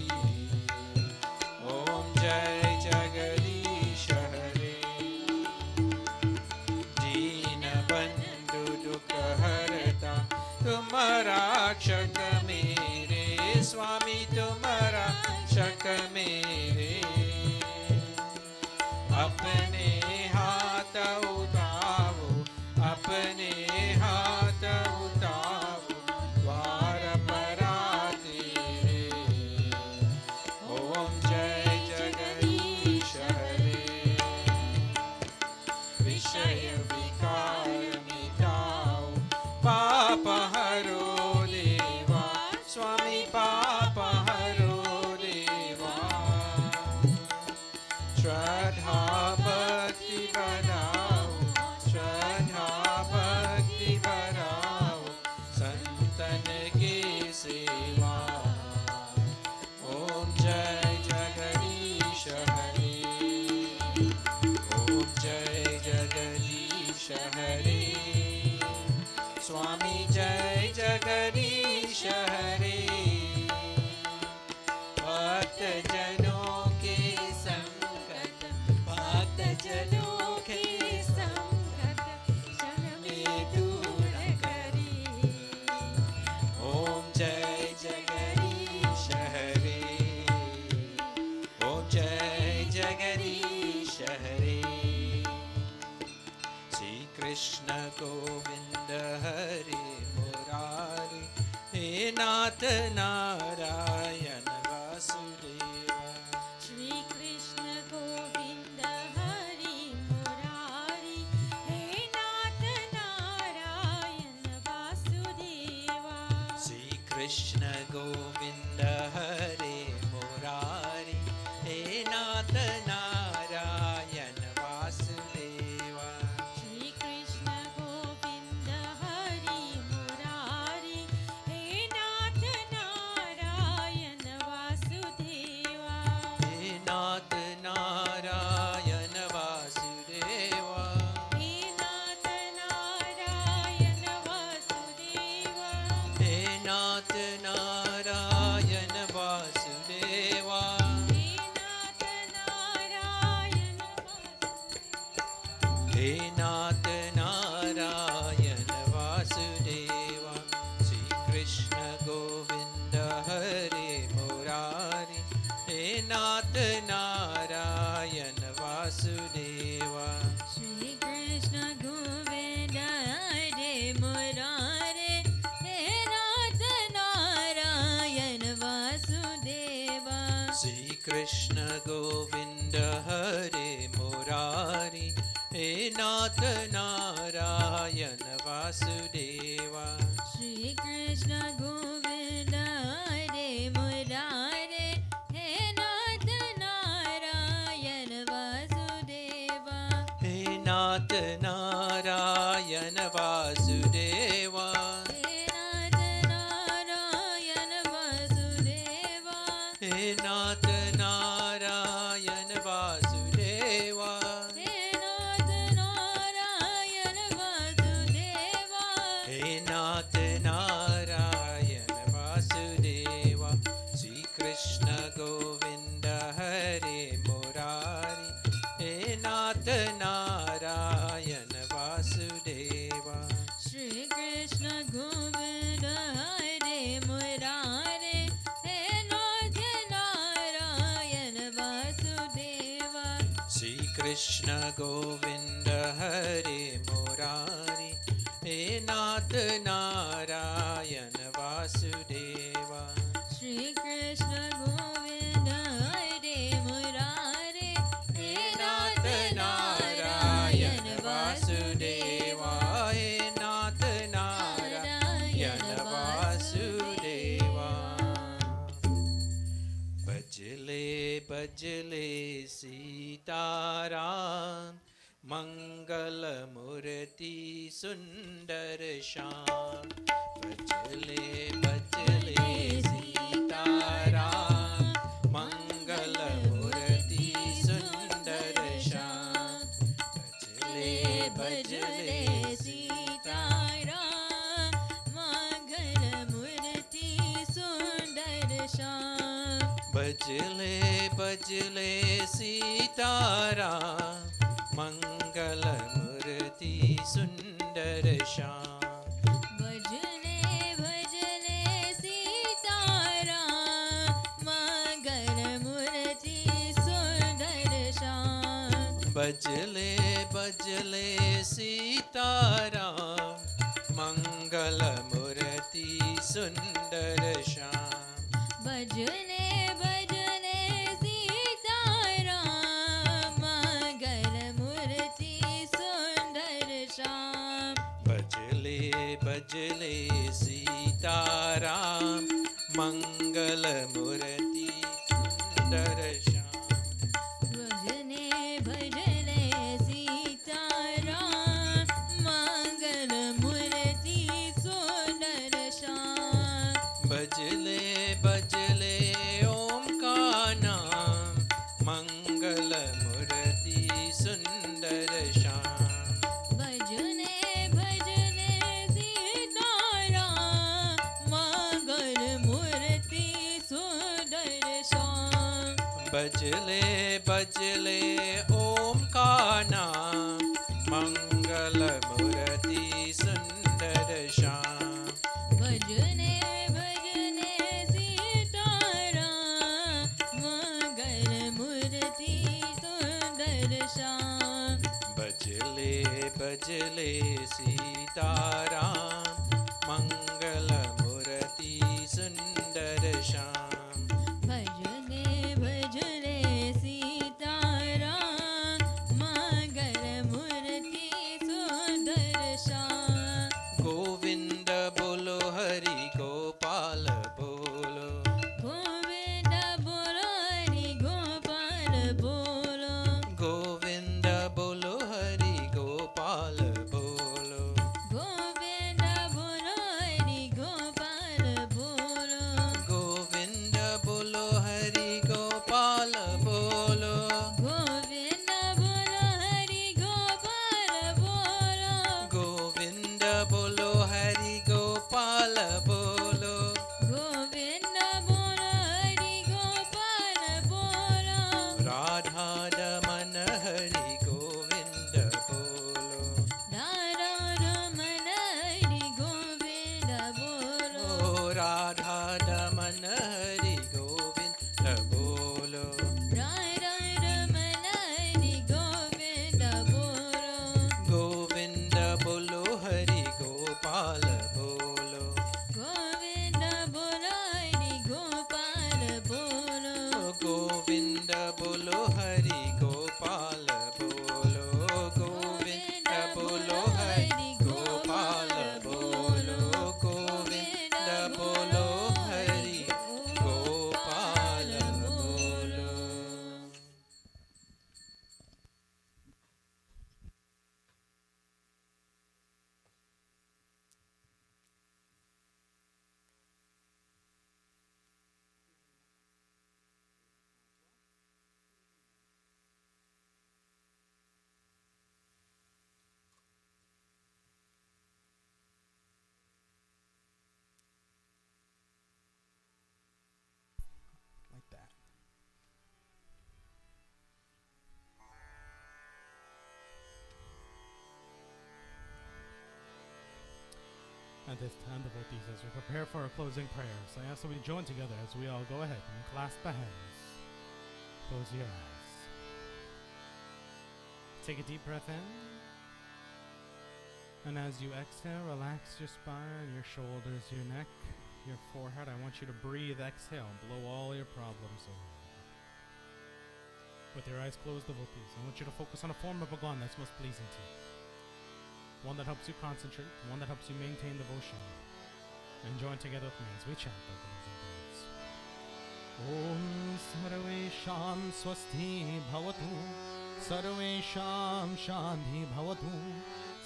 ओम जय जगदीश हरे दीन बंधु दुख हरता तुम रक्षक मेरे स्वामी तुम रक्षक मेरे अपने हाथ उठाओ अपने हाथ उठाओ द्वार पर तेरे ओम जय जगदीश हरे विषय विकार मिटाओ पाप हरो देवा स्वामी पाप हरो देवा श्रद्धा भक्ति बढ़ाओ श्रद्धा भक्ति बढ़ाओ संतन की सेवा ओम जय जगदीश हरे ओम जय जगदीश हरे स्वामी जय जगदीश हरे भक्त जनों के संकट भक्त जनों के संकट क्षण में दूर करी ओम जय जगदीश हरे ओम जय जगदीश हरे श्री कृष्ण गोविंद हरे मुरारी हे नाथ नारायण वासुदेवा श्री कृष्ण गोविंद हरि मुरारी हे नाथ नारायण वासुदेवा श्री कृष्ण गोविंद हरे मुरारी हे नाथ नारायण वासुदेवा श्री कृष्ण गोविंद हरि मुरारी हे नाथ नारायण वासुदेवा हे नाथ नारायण वासुदेवा हे नाथ नारायण वासुदेवा हे नाथ नारायण वासुदेवा हे नाथ नारायण हे नाथ नारायण वासुदेवा श्री कृष्ण गोविंद हरे मुरारी हे नाथ Narayan Vasudeva Shri Krishna Govinda Hare Murare He Nath Narayan Vasudeva Shri Krishna Govind Hare Murari hey Nath Narayan Vasudeva Shri Krishna Govinda Hare Murare He Nath Narayan Vasudeva hey Nath Narayan Vasudeva He Nath Narayan Vasudeva hey Nath Narayan Vasudeva He Nath Narayan Vasudeva hey Nath Narayan Vasudeva Shri Krishna Govind Hare Murari hey Nath Narayan Vasudeva Shri Krishna Govinda Hare Murare He Nath Narayan Vasudeva Shri Krishna Govind Hare Murari hey Nath Narayan Vasudeva Shri Krishna Govinda Hare Murare He Nath Narayan Vasudeva हे नाथ नारायण वासुदेवा बजले बजले सीताराम मंगल मूर्ति सुंदर श्याम बजले बजले सीताराम मंगल मूर्ति सुंदर श्याम बजले बजले सीताराम मंगल मूर्ति सुंदर श्याम बजले बजले सीताराम मंगल मूर्ति सुंदर श्याम भजने भजने सीताराम मंगल मूर्ति सुंदर श्याम बजले बजले सीताराम मंगल मूर्ति सुंदर श्याम भजने भजने सीताराम मंगल मूर्ति सुंदर श्याम बजले बजले सीताराम मंगल मूर्ति सुंदर श्याम भजने भजने सीताराम मंगल मूर्ति सुंदर श्याम बजले बजले ओम का नाम मंगल मूर्ति सुंदर श्याम भजने भजने सीताराम मंगल मूर्ति सुंदर श्याम बजले बजले ओम का नाम मंगल मूर्ति सुंदर श्याम भजने भजने सीताराम मंगल मूर्ति सुंदर श्याम बजले बजले सीताराम मंगल मूर्ति सुंदर श्याम भजने भजने सीताराम मंगल मूर्ति सुंदर श्याम गोविंद बोलो हरि गोपाल बोलो गोविंद बोलो हरि गोपाल बोलो गोविंद बोलो हरि गोपाल बोलो गोविंद बोलो हरि गोपाल बोलो गोविंद बोलो हरि गोपाल बोलो गोविंद बोलो हरि गोपाल बोलो गोविंद बोलो हरि गोपाल बोलो गोविंद बोलो हरि गोपाल बोलो राधा रमन हरि गोविंद बोलो At this time, devotees, as we prepare for our closing prayers, I ask that we join together as we all go ahead and clasp our hands. Close your eyes. Take a deep breath in. And as you exhale, relax your spine, your shoulders, your neck, your forehead. I want you to breathe, exhale, blow all your problems away. With your eyes closed, devotees, I want you to focus on a form of bhagwan that's most pleasing to you. One that helps you concentrate, one that helps you maintain devotion. And join together with me as we chant the words. Om Sarvesham Swasti Bhavatu, Sarvesham Shanti Bhavatu,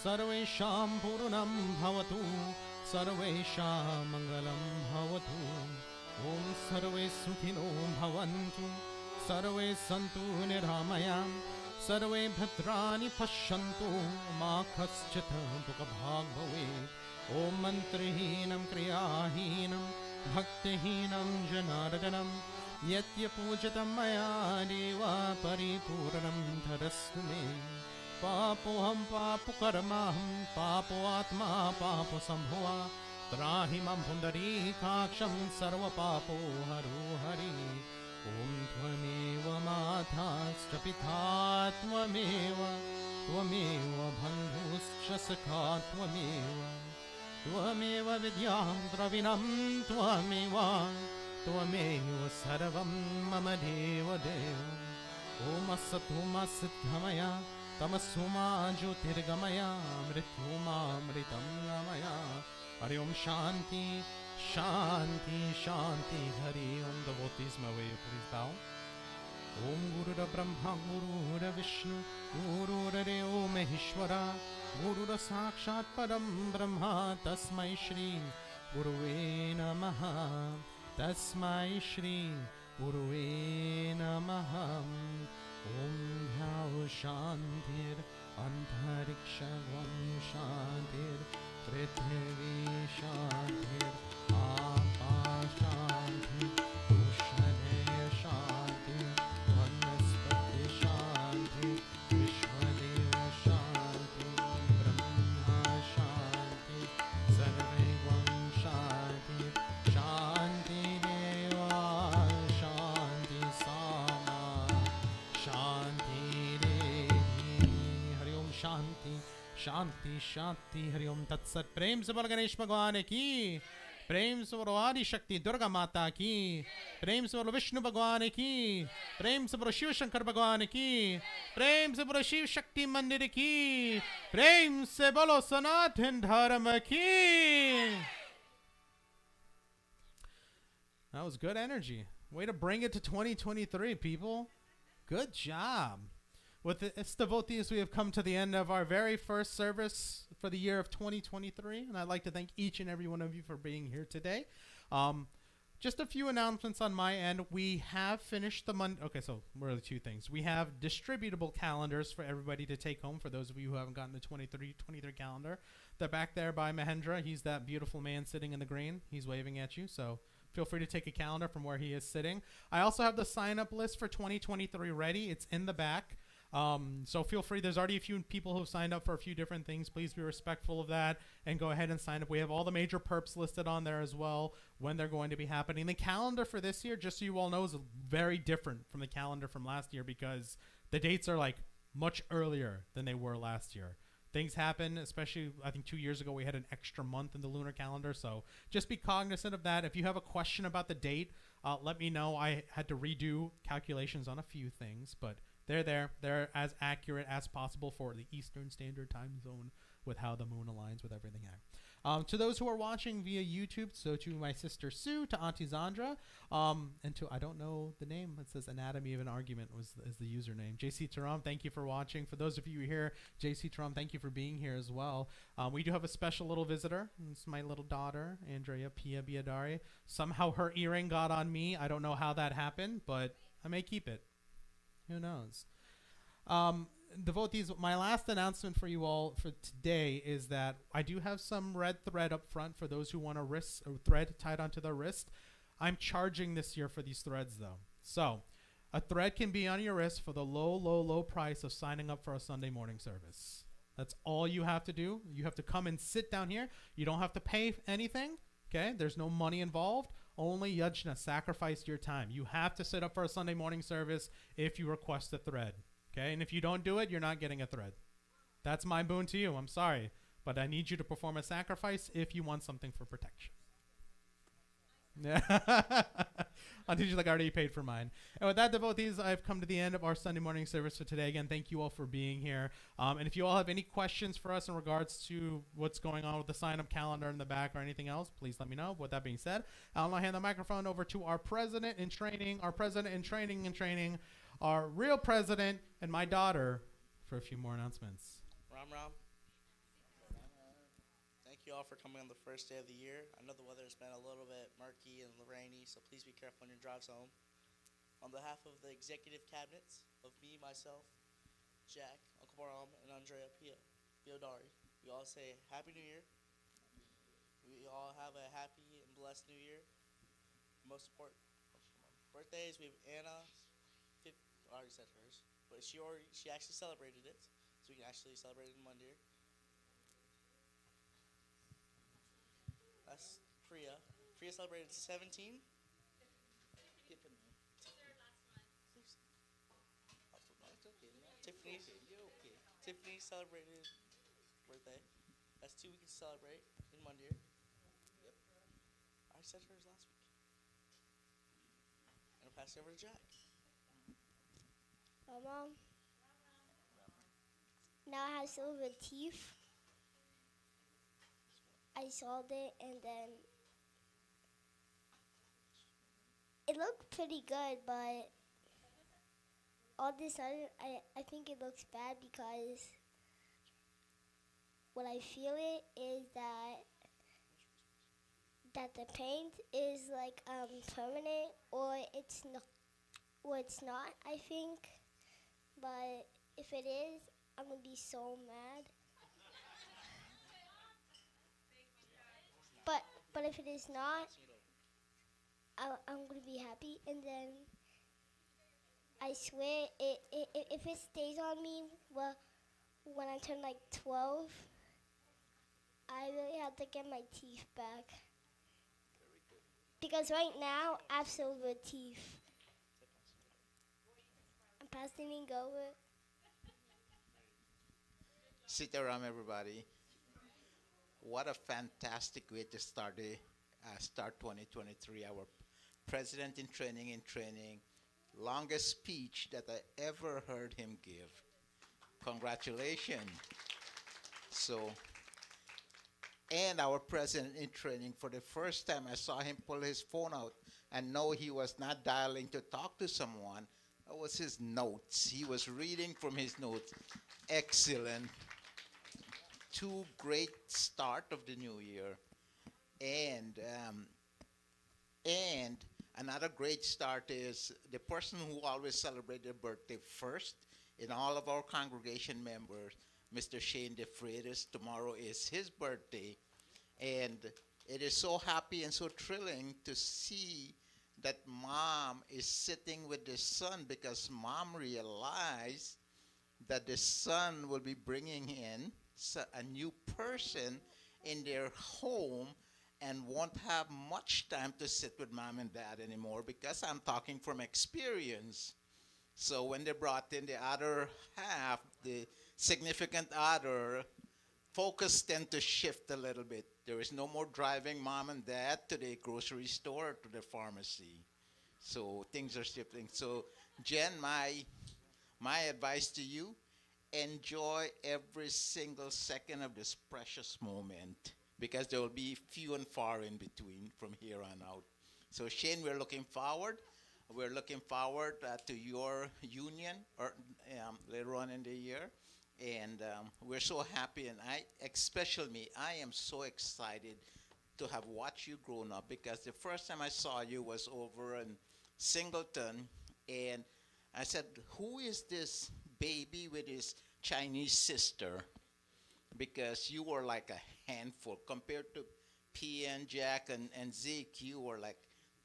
Sarvesham Purnam Bhavatu, Sarvesham Mangalam Bhavatu. Om Sarve Sukhino Bhavantu, Sarve Santu Niramayam, Sarve Bhadrani Pashantu, Ma Kaschit Dukhabhag Bhavet. Om Mantrihinam Kriyahinam, Bhaktihinam Janardanam, Yatya Pujatam Maya Deva Paripurnam Dharastu me. Papoham Papu Karamaham, Papo Atma Papo Sambhava, Trahimam Pundari Kaksham Sarva Papo Haru Hari. Om Tvameva Mathascha Pitha Tvameva, Tvameva Bandhuscha Sakha Tvameva, Tvameva Vidyam Dravinam Tvameva, Tvameva Sarvam Mama Deva Deva. Om Asatuma Siddhamaya, Tamasuma Jyotirgamaya, Mrityuma Mritam Gamaya. Hari Om Shanti, Shanti, Shanti, Hari Om. Devotees, my way, please bow. Om Guru Brahma, Guru Vishnu, Guru Deo Maheshwara, Guru Sakshat Param Brahma, Tasmai Shri Guruve Namaha, Tasmai Shri Guruve Namaha. Om Bhau Shantir, Antarikshagam Shantir, Prithvi Shantir, Apa Shantir, Ushadeya Shantir, Vanaspati Shantir, Vishwadeva Shantir, Brahma Shantir, Sarvevam Shantir, Shanti Deva Shanti Sama, Shanti Devi. Hari Om Shanti, Shanti, Shanti, Hari Om Tat Sat. Prem se bol Ganesh Bhagwan ki, Prem se bol Adi Shakti Durga Mata ki, Prem se bol Vishnu Bhagwan ki, Prem se bol Shiva Shankar Bhagwan ki, Prem se bol Shiva Shakti Mandir ki, Prem se bolo Sanatana Dharma ki. That was good energy. Way to bring it to 2023, people. Good job. With its devotees, we have come to the end of our very first service for the year of 2023, and I'd like to thank each and every one of you for being here today. Just a few announcements on my end. We have finished the month. Okay, so really two things. We have distributable calendars for everybody to take home for those of you who haven't gotten the 23 calendar. They're back there by Mahendra. He's that beautiful man sitting in the green. He's waving at you, so feel free to take a calendar from where he is sitting. I also have the sign-up list for 2023 ready. It's in the back. So feel free. There's already a few people who have signed up for a few different things. Please be respectful of that and go ahead and sign up. We have all the major perps listed on there as well, when they're going to be happening. The calendar for this year, just so you all know, is very different from the calendar from last year because the dates are like much earlier than they were last year. Things happen, especially I think 2 years ago we had an extra month in the lunar calendar, so just be cognizant of that. If you have a question about the date, let me know. I had to redo calculations on a few things, but they're there. They're as accurate as possible for the Eastern Standard Time Zone with how the moon aligns with everything here. To those who are watching via YouTube, so to my sister Sue, to Auntie Zandra, and to, I don't know the name, it says Anatomy of an Argument is the username. JC Taram, thank you for watching. For those of you here, JC Taram, thank you for being here as well. We do have a special little visitor. It's my little daughter, Andrea Pia Biadari. Somehow her earring got on me. I don't know how that happened, but I may keep it. Who knows? Devotees, my last announcement for you all for today is that I do have some red thread up front for those who want a thread tied onto their wrist. I'm charging this year for these threads though. So a thread can be on your wrist for the low price of signing up for a Sunday morning service. That's all you have to do. You have to come and sit down here. You don't have to pay anything. Okay, there's no money involved. Only yajna, sacrifice your time. You have to sit up for a Sunday morning service if you request a thread. Okay, and if you don't do it, you're not getting a thread. That's my boon to you. I'm sorry, but I need you to perform a sacrifice if you want something for protection. Yeah. I'll teach you like I already paid for mine. And with that, devotees, I've come to the end of our Sunday morning service for today. Again, thank you all for being here. And if you all have any questions for us in regards to what's going on with the sign-up calendar in the back or anything else, please let me know. With that being said, I'll now hand the microphone over to our president in training, our real president, and my daughter for a few more announcements. Ram Ram. Thank you all for coming on the first day of the year. I know the weather has been a little bit murky and rainy, so please be careful on your drives home. On behalf of the executive cabinets of me, myself, Jack, Uncle Baram, and Andrea Biodari, we all say Happy New Year. We all have a happy and blessed New Year. Most important birthdays, we have Anna. I already said hers, but she actually celebrated it, so we can actually celebrate it in Mandir. That's Priya. Priya celebrated 17. Tiffany. Tiffany celebrated birthday. That's 2 we can celebrate in Mandir. Yep. I said hers last week. And I'll pass it over to Jack. Mom, now I have silver teeth. I solved it, and then it looked pretty good, but all of a sudden I think it looks bad because what I feel it is that the paint is like permanent, or it's not, I think. But if it is, I'm gonna be so mad. But if it is not, I'm gonna be happy. And then I swear, if it stays on me, well, when I turn like 12, I really have to get my teeth back. Because right now, I have silver teeth. I'm passing it over. Sita Ram, everybody. What a fantastic way to start 2023. Our president in training, longest speech that I ever heard him give. Congratulations. And our president in training, for the first time I saw him pull his phone out and know he was not dialing to talk to someone. That was his notes. He was reading from his notes. Excellent. 2 great start of the new year, and another great start is the person who always celebrates their birthday first in all of our congregation members, Mr. Shane DeFreitas. Tomorrow is his birthday, and it is so happy and so thrilling to see that mom is sitting with the son, because mom realized that the son will be bringing in a new person in their home and won't have much time to sit with mom and dad anymore, because I'm talking from experience. So when they brought in the other half, the significant other, focus tend to shift a little bit. There is no more driving mom and dad to the grocery store or to the pharmacy. So things are shifting. So Jen, my advice to you, enjoy every single second of this precious moment, because there will be few and far in between from here on out. So Shane, we're looking forward. We're looking forward to your union or later on in the year. And we're so happy, and especially me, I am so excited to have watched you grown up, because the first time I saw you was over in Singleton, and I said, who is this baby with his Chinese sister? Because you were like a handful compared to P and Jack and Zeke. You were like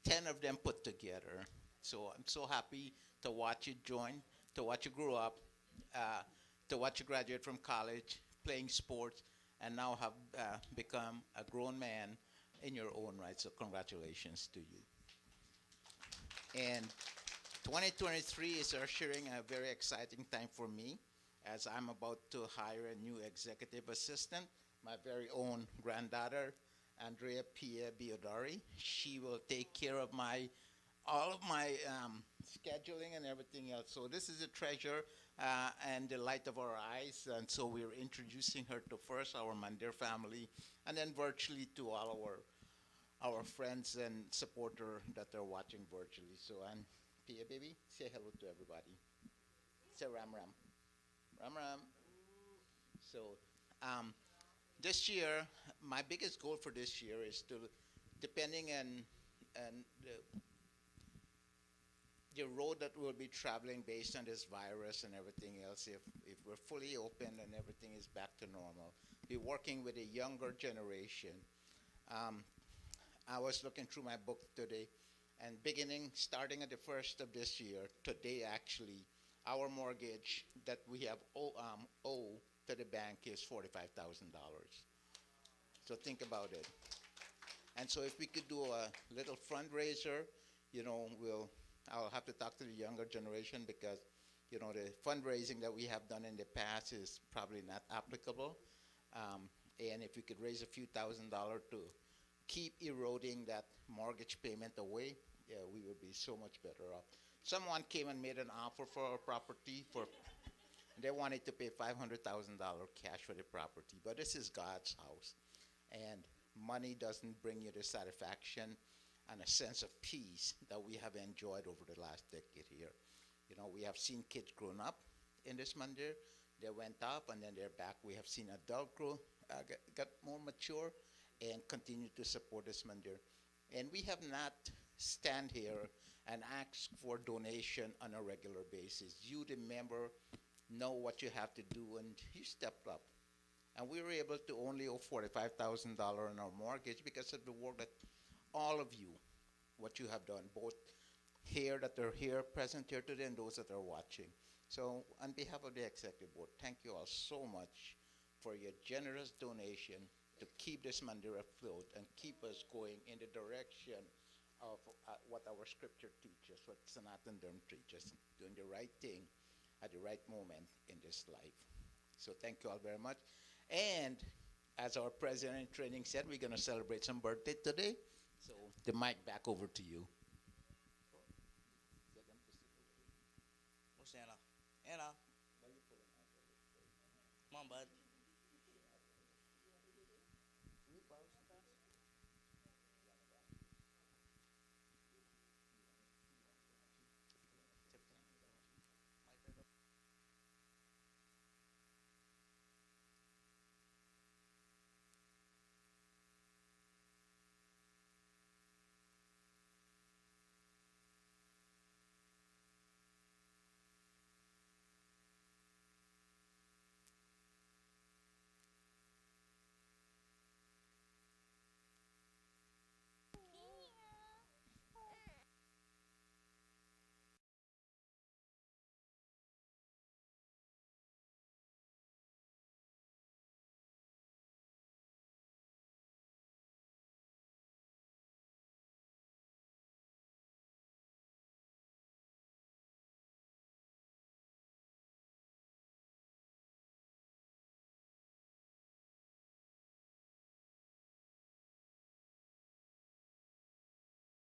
10 of them put together. So I'm so happy to watch you join, to watch you grow up, to watch you graduate from college. playing sports, and now have become a grown man in your own right. So congratulations to you. And 2023 is ushering a very exciting time for me, as I'm about to hire a new executive assistant, my very own granddaughter, Andrea Pia Biodari. She will take care of all of my scheduling and everything else. So this is a treasure and the light of our eyes. And so we're introducing her to first our Mandir family, and then virtually to all our friends and supporter that are watching virtually. So, and Pia baby, say hello to everybody. Say Ram Ram. Ram Ram. So this year, my biggest goal for this year is to, depending on the road that we'll be traveling based on this virus and everything else, if we're fully open and everything is back to normal, be working with a younger generation. I was looking through my book today, and starting at the first of this year, today actually, our mortgage that we have owe to the bank is $45,000. So think about it. And so if we could do a little fundraiser, I'll have to talk to the younger generation, because, the fundraising that we have done in the past is probably not applicable. And if we could raise a few $1,000s to keep eroding that mortgage payment away, we would be so much better off. Someone came and made an offer for our property they wanted to pay $500,000 cash for the property, but this is God's house, and money doesn't bring you the satisfaction and a sense of peace that we have enjoyed over the last decade here. We have seen kids grown up in this mandir. They went up and then they're back. We have seen adults get more mature and continue to support this mandir. And we have not stand here and ask for donation on a regular basis. You, the member, know what you have to do, and you stepped up. And we were able to only owe $45,000 on our mortgage because of the work that all of you, what you have done, both here that are here, present here today, and those that are watching. So on behalf of the executive board, thank you all so much for your generous donation to keep this mandir afloat and keep us going in the direction of what our scripture teaches, what Sanatana Dharma teaches, doing the right thing at the right moment in this life. So thank you all very much. And as our president in training said, we're going to celebrate some birthday today. So the mic back over to you. Where's Anna? Anna. Come on, bud.